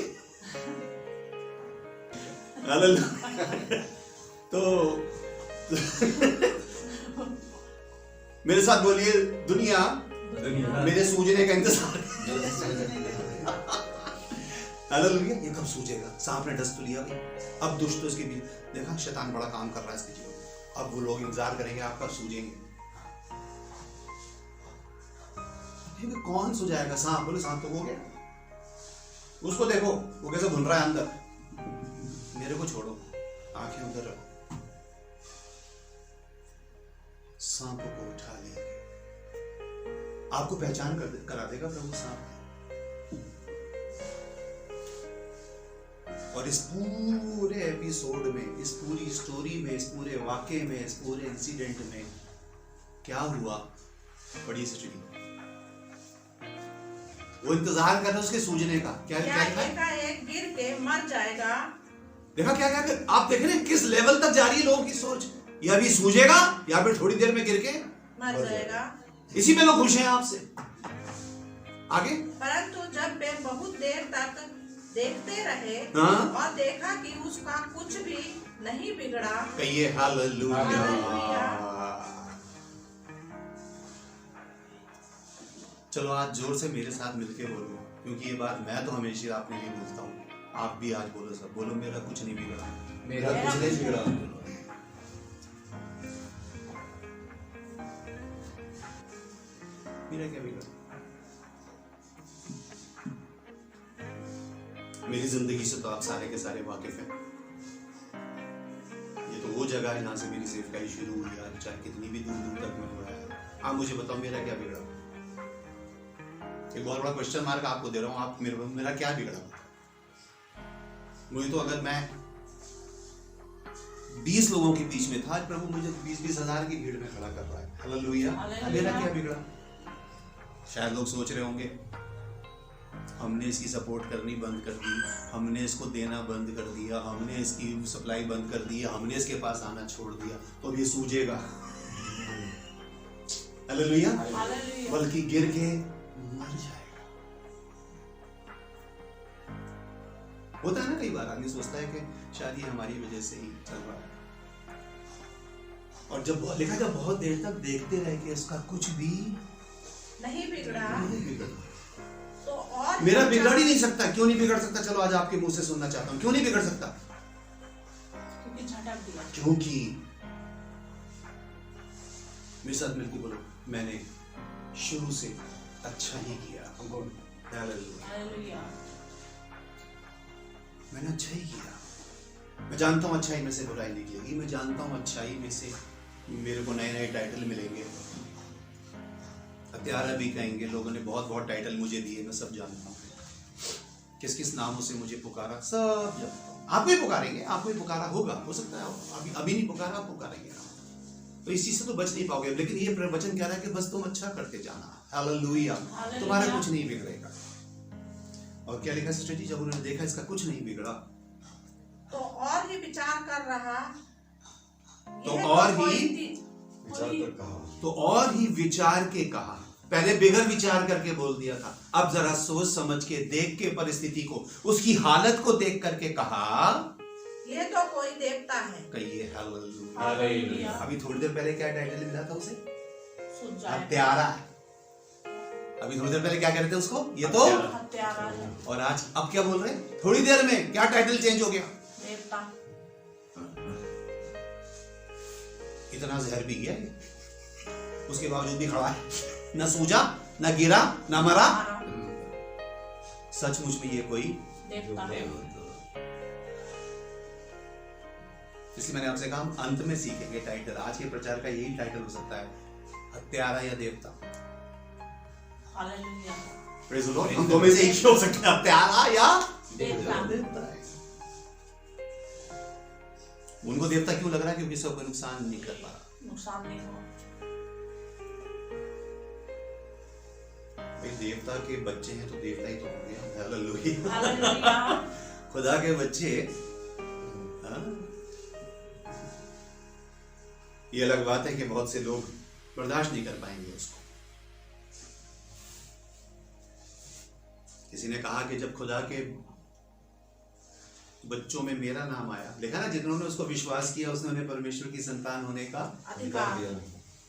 तो मेरे साथ बोलिए, दुनिया मेरे सूजने का इंतजार। हालेलुया। ये कब सूझेगा? सांप ने डस तो लिया, अब दुष्ट तो इसके बीच, देखा शैतान बड़ा काम कर रहा है इसके जीवन में। अब वो लोग इंतजार करेंगे आप कब सूझेंगे। कौन सुझाएगा? सांप। बोले सांप तो हो गया, उसको देखो वो कैसे भुन रहा है अंदर, मेरे को छोड़ो, आंखें उधर रखो। सांप को उठा लेंगे। आपको पहचान करा देगा प्रभु सांप। और इस पूरे एपिसोड में, इस पूरी स्टोरी में, इस पूरे वाक्य में, इस पूरे इंसिडेंट में क्या हुआ, बड़ी स्टोरी। वो इंतजार कर रहे उसके सूझने का। क्या एकाएक गिर के मर जाएगा। देखा क्या क्या आप देख रहे हैं किस लेवल तक जा रही है लोगों की सोच। ये अभी सूझेगा या फिर थोड़ी देर में गिर के मर जाएगा। इसी में लोग खुश हैं आपसे। आगे, परंतु जब वे बहुत देर तक देखते रहे और देखा कि उसका कुछ भी नहीं बिगड़ा। कहिए हालेलुया। चलो आज जोर से मेरे साथ मिलके बोलो, क्योंकि ये बात मैं तो हमेशा अपने लिए बोलता हूँ। आप भी आज बोलो, सब बोलो, मेरा कुछ नहीं बिगड़ा। मेरा कुछ नहीं बिगड़ा। मेरा क्या बिगड़ा? मेरी जिंदगी से तो आप सारे के सारे वाकिफ हैं। ये तो वो जगह है जहां से मेरी सेवकाई शुरू हुई है, चाहे कितनी भी दूर दूर तक मैं हुआ है। आप मुझे बताओ मेरा क्या बिगड़ा? एक बहुत बड़ा क्वेश्चन मार्क आपको दे रहा हूं। आप मेरा क्या बिगड़ा? मुझे तो अगर मैं 20 लोगों के बीच में था, आज प्रभु मुझे 20-20 हजार की भीड़ में खड़ा कर रहा है। हालेलुया। मेरा क्या बिगड़ा? शायद लोग सोच रहे होंगे हमने इसकी सपोर्ट करनी बंद कर दी, हमने इसको देना बंद कर दिया, हमने इसकी सप्लाई बंद कर दी, हमने इसके पास आना छोड़ दिया, तो ये सूझेगा। हालेलुया। बल्कि गिर के मर जाएगा। होता है ना, कई बार आदमी सोचता है कि शायद ये हमारी वजह से ही चल रहा है, और जब लिखा जब बहुत देर तक देखते रहे कि इसका कुछ भी नहीं बिगड़ा, तो और मेरा बिगड़ ही नहीं सकता। क्यों नहीं बिगड़ सकता? चलो आज आपके मुंह से सुनना चाहता हूं, क्यों नहीं बिगड़ सकता? क्योंकि झटक दिया। क्योंकि मेरे साथ मिलकर बोलो, मैंने शुरू से अच्छा ही किया। मैंने अच्छा ही किया। मैं जानता हूं अच्छाई में से बुराई निकलेगी। मैं जानता हूं अच्छाई में से मेरे को नए नए टाइटल मिलेंगे, हत्यारा भी कहेंगे। लोगों ने बहुत बहुत टाइटल मुझे दिए, मैं सब जानता हूँ। किस किस नामों से मुझे पुकारा, सब जानता हूँ। आप भी पुकारेंगे, आपको भी पुकारा होगा, हो सकता है अभी नहीं पुकारा, आप पुकारेंगे। तो इस चीज से तो बच नहीं पाओगे। लेकिन ये प्रवचन कह रहा है कि बस तुम अच्छा करते जाना। हालेलुया। तुम्हारा कुछ नहीं बिगड़ेगा। और क्या लिखा सिस्टर जी? जब उन्होंने देखा इसका कुछ नहीं बिगड़ा, तो और ही विचार कर रहा, तो और ही विचार के कहा। पहले बिगर विचार करके बोल दिया था, अब जरा सोच समझ के, देख के परिस्थिति को, उसकी हालत को देख करके कहा, ये तो कोई देवता है। कहिए हालेलुया। अभी थोड़ी देर पहले क्या टाइटल मिला था उसे? हत्यारा। अभी थोड़ी देर पहले क्या कह रहे थे उसको? ये तो हत्यारा है। और आज अब क्या बोल रहे हैं? थोड़ी देर में क्या टाइटल चेंज हो गया? देवता। इतना जहर पी गया ये, उसके बावजूद भी खड़ा है, न सूझा, न गिरा, न मरा। सचमुच में ये कोई देवता है। इसलिए मैंने आपसे कहा अंत में सीखेंगे टाइटल। आज के प्रचार का यही टाइटल हो सकता है, हत्यारा या देवता। हालेलुया। Praise the Lord. हम दो में से एक ही हो सकता है, हत्यारा या देवता। उनको देवता क्यों लग रहा है? क्योंकि सबको नुकसान नहीं कर पा रहा। नुकसान नहीं हो। देवता के बच्चे हैं तो देवता ही तो होंगे। हालेलुया। हालेलुया। खुदा के बच्चे, हाँ? ये अलग बात है कि बहुत से लोग बर्दाश्त नहीं कर पाएंगे उसको। किसी ने कहा कि जब खुदा के बच्चों में मेरा नाम आया, देखा ना, जिन्होंने उसको विश्वास किया उसने उन्हें परमेश्वर की संतान होने का अधिकार दिया।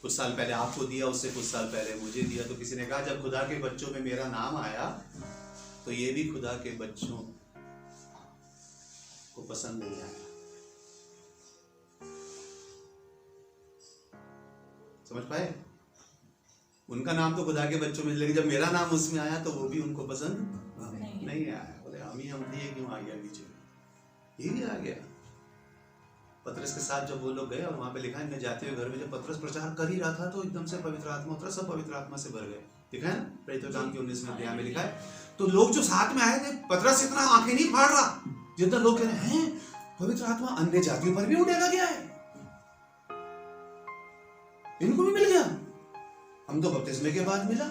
कुछ साल पहले आपको दिया, उससे कुछ साल पहले मुझे दिया। तो किसी ने कहा जब खुदा के बच्चों में मेरा नाम आया तो ये भी खुदा के बच्चों को पसंद नहीं आया। समझ पाए? उनका नाम तो खुदा के बच्चों में, लेकिन जब मेरा नाम उसमें आया तो वो भी उनको पसंद नहीं आया। बोले हम ही क्यों आ गया बीच में? ये भी आ गया। पतरस के साथ जब वो लोग गए और वहां पे लिखा है मैं जाते हुए घर में जब पतरस प्रचार कर ही रहा था तो एकदम से पवित्र आत्मा उतरा, सब पवित्र आत्मा से भर गए। लिखा है ना प्रेरितों के काम के 19वें अध्याय में लिखा है। तो लोग जो साथ में आए थे, पतरस इतना आंखें नहीं फाड़ रहा जितना लोग कह रहे हैं पवित्र आत्मा अन्य जातियों पर भी उड़ेगा क्या है, इनको भी मिल गया, हम तो बपतिस्मे के बाद मिला,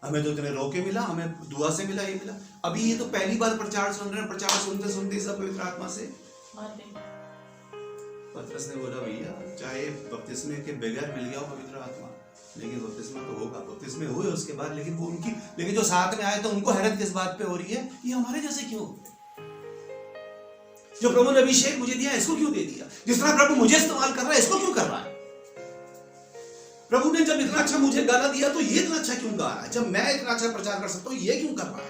हमें तो इतने रोके मिला, हमें दुआ से मिला, ये मिला। अभी ये तो पहली बार प्रचार सुन रहे हैं, प्रचार सुनते सुनते सब पवित्र आत्मा से। पतरस ने बोला भैया चाहे बपतिस्मे के बगैर मिल गया हो पवित्र आत्मा, लेकिन बपतिस्मा तो होगा, बपतिस्मे हुए उसके बाद, लेकिन वो उनकी, लेकिन जो साथ में आए तो उनको हैरत किस बात पे हो रही है, ये हमारे जैसे क्यों, जो प्रभु ने अभिषेक मुझे दिया इसको क्यों दे दिया, जिस तरह प्रभु मुझे इस्तेमाल कर रहा है इसको क्यों कर रहा है, प्रभु ने जब इतना अच्छा मुझे गाना दिया तो ये इतना अच्छा क्यों गा रहा है, जब मैं इतना अच्छा प्रचार कर सकता हूं ये क्यों कर रहा है।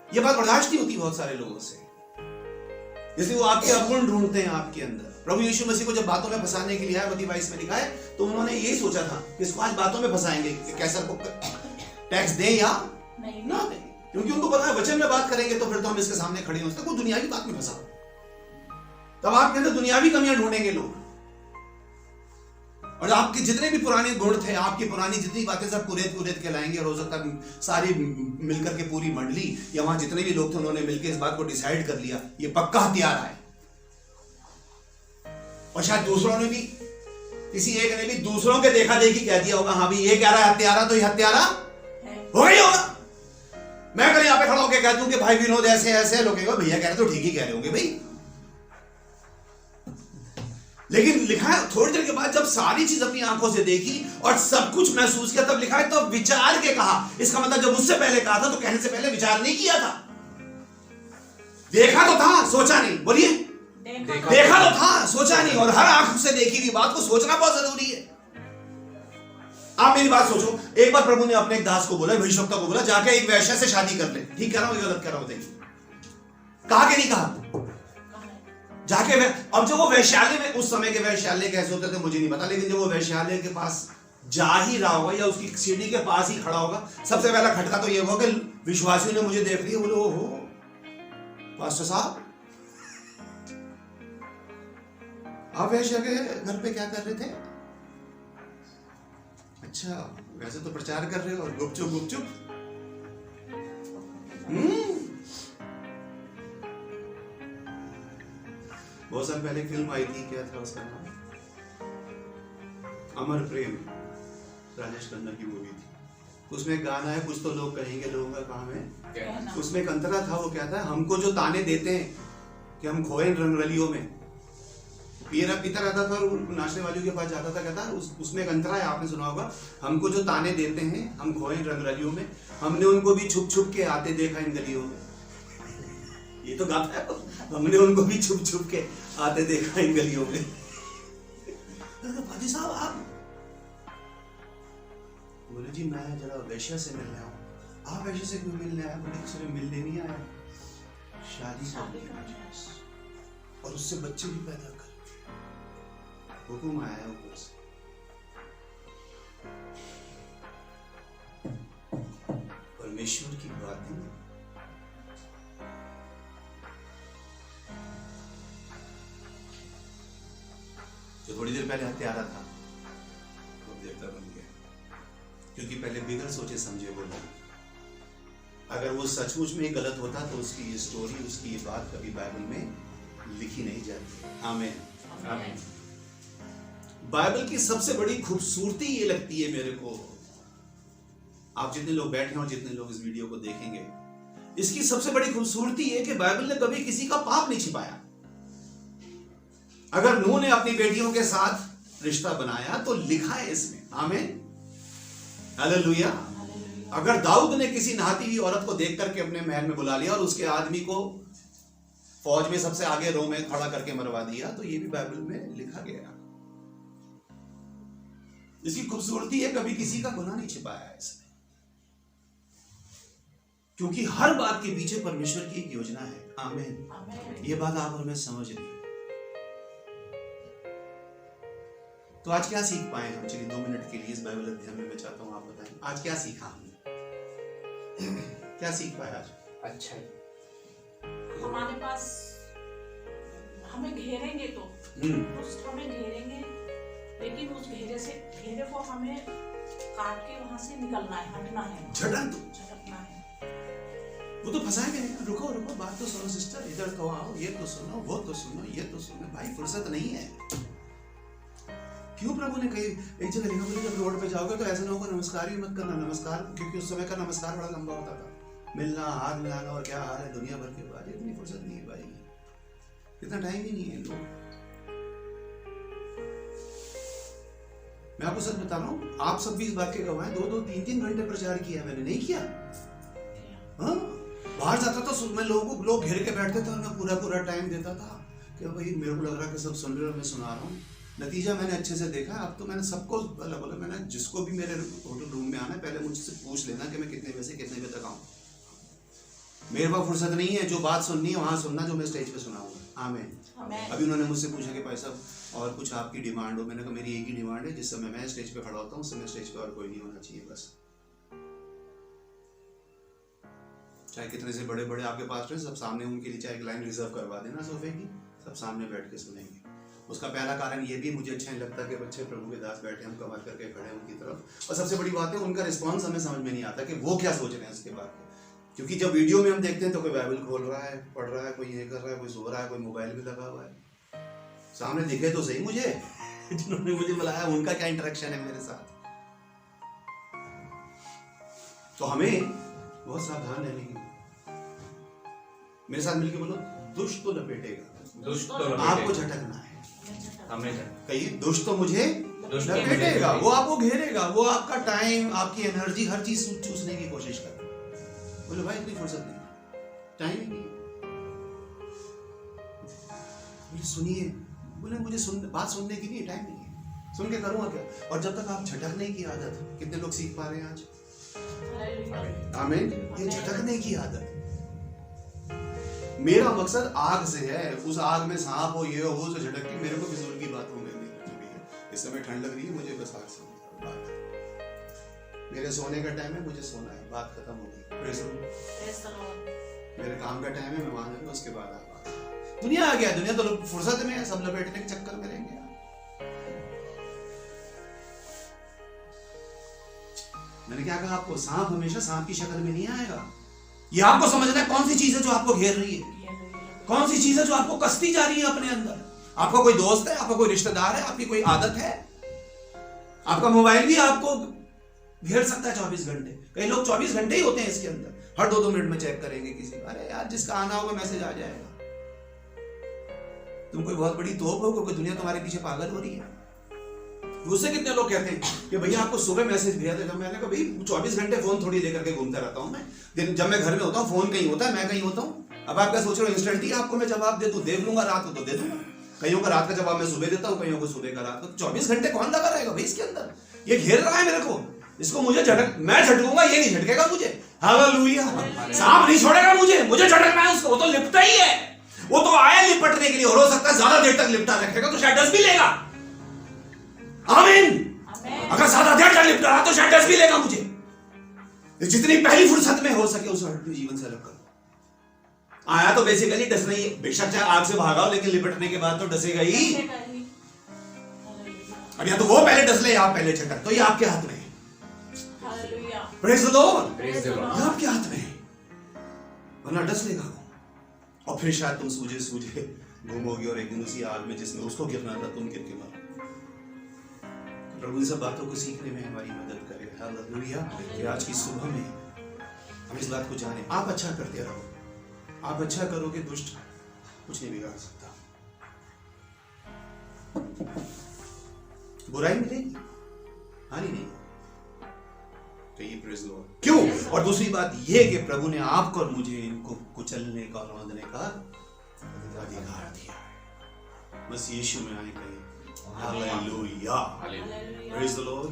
ये बात बर्दाश्त नहीं होती बहुत सारे लोगों से, इसलिए वो आपके अवगुण ढूंढते हैं आपके अंदर। प्रभु यीशु मसीह को जब बातों में फंसाने के लिए आया, मत्ती 22 में लिखा है, तो उन्होंने यही सोचा था कि इसको आज बातों में फंसाएंगे, कैसर को टैक्स दें या ना दें, क्योंकि उनको पता है वचन में बात करेंगे तो फिर तो हम इसके सामने खड़े हो सकते, कोई दुनियावी बात में फंसा, तब आपके अंदर दुनियावी कमियां ढूंढेंगे लोग, और आपके जितने भी पुराने गुण थे, आपकी पुरानी जितनी बातें सब कुरेद के लाएंगे, और हो सकता है सारी मिलकर के पूरी मंडली या वहां जितने भी लोग थे उन्होंने मिलकर इस बात को डिसाइड कर लिया ये पक्का हथियार है, और शायद दूसरों ने भी, किसी एक ने भी दूसरों के देखा देखी कह दिया होगा हाँ भी ये कह रहा है हत्यारा तो ये हत्यारा हो गई होगा। मैं अगर यहां पे खड़ा होकर कह दूं कि भाई विनोद ऐसे ऐसे, लोग कहेंगे भैया कह रहे तो ठीक ही कह रहे होंगे भाई, लेकिन लिखा है थोड़ी देर के बाद जब सारी चीज अपनी आंखों से देखी और सब कुछ महसूस किया, तब लिखा है तो विचार के कहा। इसका मतलब जब उससे पहले कहा था तो कहने से पहले विचार नहीं किया था, देखा तो था सोचा नहीं, बोलिए देखा तो था सोचा नहीं, और हर आंख से देखी हुई बात को सोचना बहुत जरूरी है। आप मेरी बात सोचो, एक बार प्रभु ने अपने एक दास को बोला, भविष्यवक्ता को बोला जाके एक वैश्या से शादी कर ले, ठीक कह रहा हूं गलत कह रहा हूं बताइए, कहा कि नहीं कहा जाके अब जब वो वैश्यालय में, उस समय के वैश्यालय कैसे होते थे मुझे नहीं पता, लेकिन जब वो वैश्यालय के पास जा ही रहा होगा या उसकी सीढ़ी के पास ही खड़ा होगा, सबसे पहला खटका तो ये होगा कि विश्वासियों ने मुझे देख लिया, बोले ओहो पास्टर साहब आप वैश्या के घर पे क्या कर रहे थे, अच्छा वैसे तो प्रचार कर रहे हो और गुपचुप गुपचुप, बहुत साल पहले फिल्म आई थी, क्या था उसका नाम, अमर प्रेम, राजेश खन्ना की मूवी थी, उसमें गाना है कुछ तो लोग कहेंगे, लोगों का काम है, उसमें एक अंतरा था, वो क्या था, हमको जो ताने देते हैं कि हम खोए रंगरलियों में, पीता रहता था और नाचने वालियों के पास जाता था, कहता उसमें एक अंतरा है, आपने सुना होगा, हमको जो ताने देते हैं हम खोए रंगरलियों में, हमने उनको भी छुप छुप के आते देखा इन गलियों में, ये तो गाता है, हमने उनको भी छुप छुप के आते देखा इन गलियों में। भाजी साहब आप बोले जी मैं जरा वैश्या से मिलने आया, आप वैश्या से क्यों मिलने आया, बोले सिर्फ मिलने नहीं आया, शादी और उससे बच्चे भी पैदा कर, हुक्म आया ऊपर से, परमेश्वर की बातें जो थोड़ी देर पहले हत्यारा था वो देवता बन गया, क्योंकि पहले बिगड़ सोचे समझे वो लोग। अगर वो सचमुच में गलत होता तो उसकी ये स्टोरी, उसकी ये बात कभी बाइबल में लिखी नहीं जाती। आमीन आमीन। बाइबल की सबसे बड़ी खूबसूरती ये लगती है मेरे को, आप जितने लोग बैठे हैं और जितने लोग इस वीडियो को देखेंगे, इसकी सबसे बड़ी खूबसूरती है कि बाइबल ने कभी किसी का पाप नहीं छिपाया। अगर नूह ने अपनी बेटियों के साथ रिश्ता बनाया तो लिखा है इसमें, आमीन हालेलुया। अगर दाऊद ने किसी नहाती हुई औरत को देख करके अपने महल में बुला लिया और उसके आदमी को फौज में सबसे आगे रो में खड़ा करके मरवा दिया, तो ये भी बाइबल में लिखा गया। इसकी खूबसूरती है कभी किसी का गुनाह नहीं छिपाया है इसने, क्योंकि हर बात के पीछे परमेश्वर की एक योजना है। आमीन। ये बात आप और मैं समझ रही। तो आज क्या सीख पाए हम? चलिए 2 मिनट के लिए इस बाइबल अध्ययन में मैं चाहता हूं आप बताएं आज क्या सीखा हमने, क्या सीख पाए आज? अच्छा हमारे पास हमें घेरेंगे तो दुष्ट हमें घेरेंगे, लेकिन उस घेरे को हमें काट के वहां से निकलना है, हटना है, झटकना है। वो तो फंसाएंगे। रुको रुको, बात तो सुनो सिस्टर, इधर तो आओ, ये तो सुनो, वो तो सुनो, ये तो सुनो। भाई फुर्सत नहीं है। क्यों प्रभु ने कही एक जगह लिखा, बोले जब रोड पे जाओगे तो ऐसा ना होगा नमस्कार ही मत करना। नमस्कार, क्योंकि उस समय का नमस्कार बड़ा लंबा होता था, मिलना, हाथ मिलाना, और क्या हाल है दुनिया भर के बाद। इतनी फुर्सत नहीं है भाई, इतना टाइम ही नहीं है लोग। मैं आपको सच बता रहा हूँ, आप सब भी इस बात के गवाह हैं। 2-2, 3-3 घंटे प्रचार किया मैंने, नहीं किया? हाँ, बाहर जाता था तो मैं लोग घेर के बैठते थे और मैं पूरा टाइम देता था कि भाई मेरे को लग रहा है कि सब सुन रहे हो, मैं सुना रहा हूँ। नतीजा मैंने अच्छे से देखा। अब तो मैंने सबको बोला, मैंने जिसको भी मेरे होटल रूम में आना है पहले मुझसे पूछ लेना कि मैं कितने बजे से कितने बजे तक आऊँ। मेरे पास फुर्सत नहीं है, जो बात सुननी है वहाँ सुनना, जो मैं स्टेज पे सुनाऊंगा। आमीन। अभी उन्होंने मुझसे पूछा कि भाई साहब और कुछ आपकी डिमांड हो। मैंने कहा मेरी एक ही डिमांड है, जिस समय मैं स्टेज पे खड़ा होता हूँ उस समय स्टेज पे और कोई नहीं होना चाहिए, बस। चाहे कितने से बड़े बड़े आपके पास रहे, सब सामने उनके लिए चाहे एक लाइन रिजर्व करवा देना सोफे की, सब सामने बैठ के सुनेंगे। उसका पहला कारण ये भी मुझे अच्छा नहीं लगता कि बच्चे प्रभु के दास बैठे, हम कमर करके खड़े हैं उनकी तरफ। और सबसे बड़ी बात है उनका रिस्पॉन्स हमें समझ में नहीं आता कि वो क्या सोच रहे हैं उसके बाद। क्योंकि जब वीडियो में हम देखते हैं तो कोई बाइबल खोल रहा है, पढ़ रहा है, कोई ये कर रहा है, कोई सो रहा है, कोई मोबाइल भी लगा हुआ है। सामने दिखे तो सही मुझे जिन्होंने मुझे बुलाया, उनका क्या इंटरेक्शन है मेरे साथ। तो हमें बहुत सावधान रहने की। मेरे साथ मिलके बोलो, दुष्ट तो लपेटेगा, आपको झटकना है। कहीं दुष्ट तो मुझे लपेटेगा, वो आपको घेरेगा, वो आपका टाइम, आपकी एनर्जी, हर चीज चूसने की कोशिश करेगा। बोले भाई इतनी फुर्सत नहीं, टाइम ही नहीं। बोले सुनिए, बोले मुझे बात सुनने की नहीं, टाइम नहीं है, सुन के करूँगा क्या। और जब तक आप झटकने की आदत, कितने लोग सीख पा रहे हैं आज? आमीन। ये झटकने की आदत, मेरा मकसद आग से है, उस आग में सांप हो, ये हो, वो झटक के मेरे को फिजूल की बात होने नहीं। इस समय ठंड लग रही है, मुझे बस आग से बात, मेरे सोने का टाइम है, मुझे सोना है, बात खत्म हो गई। मेरे काम का टाइम है, मैं वहां जाऊंगा, उसके बाद आप। दुनिया आ गया, दुनिया तो फुर्सत में है, सब लपेटने के चक्कर में रहेंगे। मैंने क्या कहा आपको, सांप हमेशा सांप की शक्ल में नहीं आएगा। ये आपको समझना है कौन सी चीज है जो आपको घेर रही है, कौन सी चीज है जो आपको कसती जा रही है अपने अंदर। आपका कोई दोस्त है, आपका कोई रिश्तेदार है, आपकी कोई आदत है, आपका मोबाइल भी आपको घेर सकता है 24 घंटे। कई लोग 24 घंटे ही होते हैं इसके अंदर, हर 2-2 मिनट में चेक करेंगे किसी। अरे यार, जिसका आना होगा मैसेज आ जाएगा। तुम कोई बहुत बड़ी तोप हो, कोई दुनिया तुम्हारे पीछे पागल हो रही है। उससे कितने लोग कहते हैं कि भैया आपको सुबह मैसेज भेजा था। मैंने कहा भाई 24 घंटे फोन थोड़ी लेकर के घूमता रहता हूं मैं। दिन जब मैं घर में होता हूँ फोन कहीं होता है, मैं कहीं होता हूँ। अब आप क्या सोच रहे हो इंस्टेंट ही आपको मैं जवाब दे दूं? देख लूंगा रात को तो दे दूंगा। कईयों का रात का जवाब मैं सुबह देता हूँ, कईयों को सुबह का रात को। 24 घंटे कौन लगा रहेगा भाई इसके अंदर? ये घेर रहा है मेरे को, इसको मुझे मैं झटकूंगा, ये नहीं झटकेगा मुझे। हालेलुया। सांप नहीं छोड़ेगा मुझे झटकना है उसको। वो तो लिपटा ही है, वो तो आया लिपटने के लिए, और हो सकता है ज्यादा देर तक लिपटा रखेगा तो शायद डस भी लेगा। आमीन। अगर ज्यादा देर तक लिपटा रहा तो शायद डस भी लेगा मुझे। जितनी पहली फुर्सत में हो सके उस जीवन से अलग करो। आया तो बेसिकली डसना ही, बेशक चाहे आग से भागा हो, लेकिन लिपटने के बाद तो डसेगा ही। अब या तो वो पहले डस ले या आप पहले झटक, तो ये आपके हाथ में है। Praise the Lord. ये आपके हाथ में है, वरना डस लेगा और फिर शायद तुम सूझे घूमोगे और एक दिन उसी आग में जिसमें उसको गिरना था तुम गिर के मरो। प्रभु इन सब बातों को सीखने में हमारी मदद करे। हालेलुया। कि आज की सुबह में हम इस बात को जाने, आप अच्छा करते रहो, आप अच्छा करोगे, दुष्ट कुछ नहीं बिगाड़ सकता। बुराई मिलेगी, हानि नहीं। तो ये प्रेज़ लॉर्ड। क्यों? और दूसरी बात ये कि प्रभु ने आपको और मुझे इनको कुचलने का और रौंदने का अधिकार दिया है। बस यीशु में आने का। हालेलुया। Praise the Lord.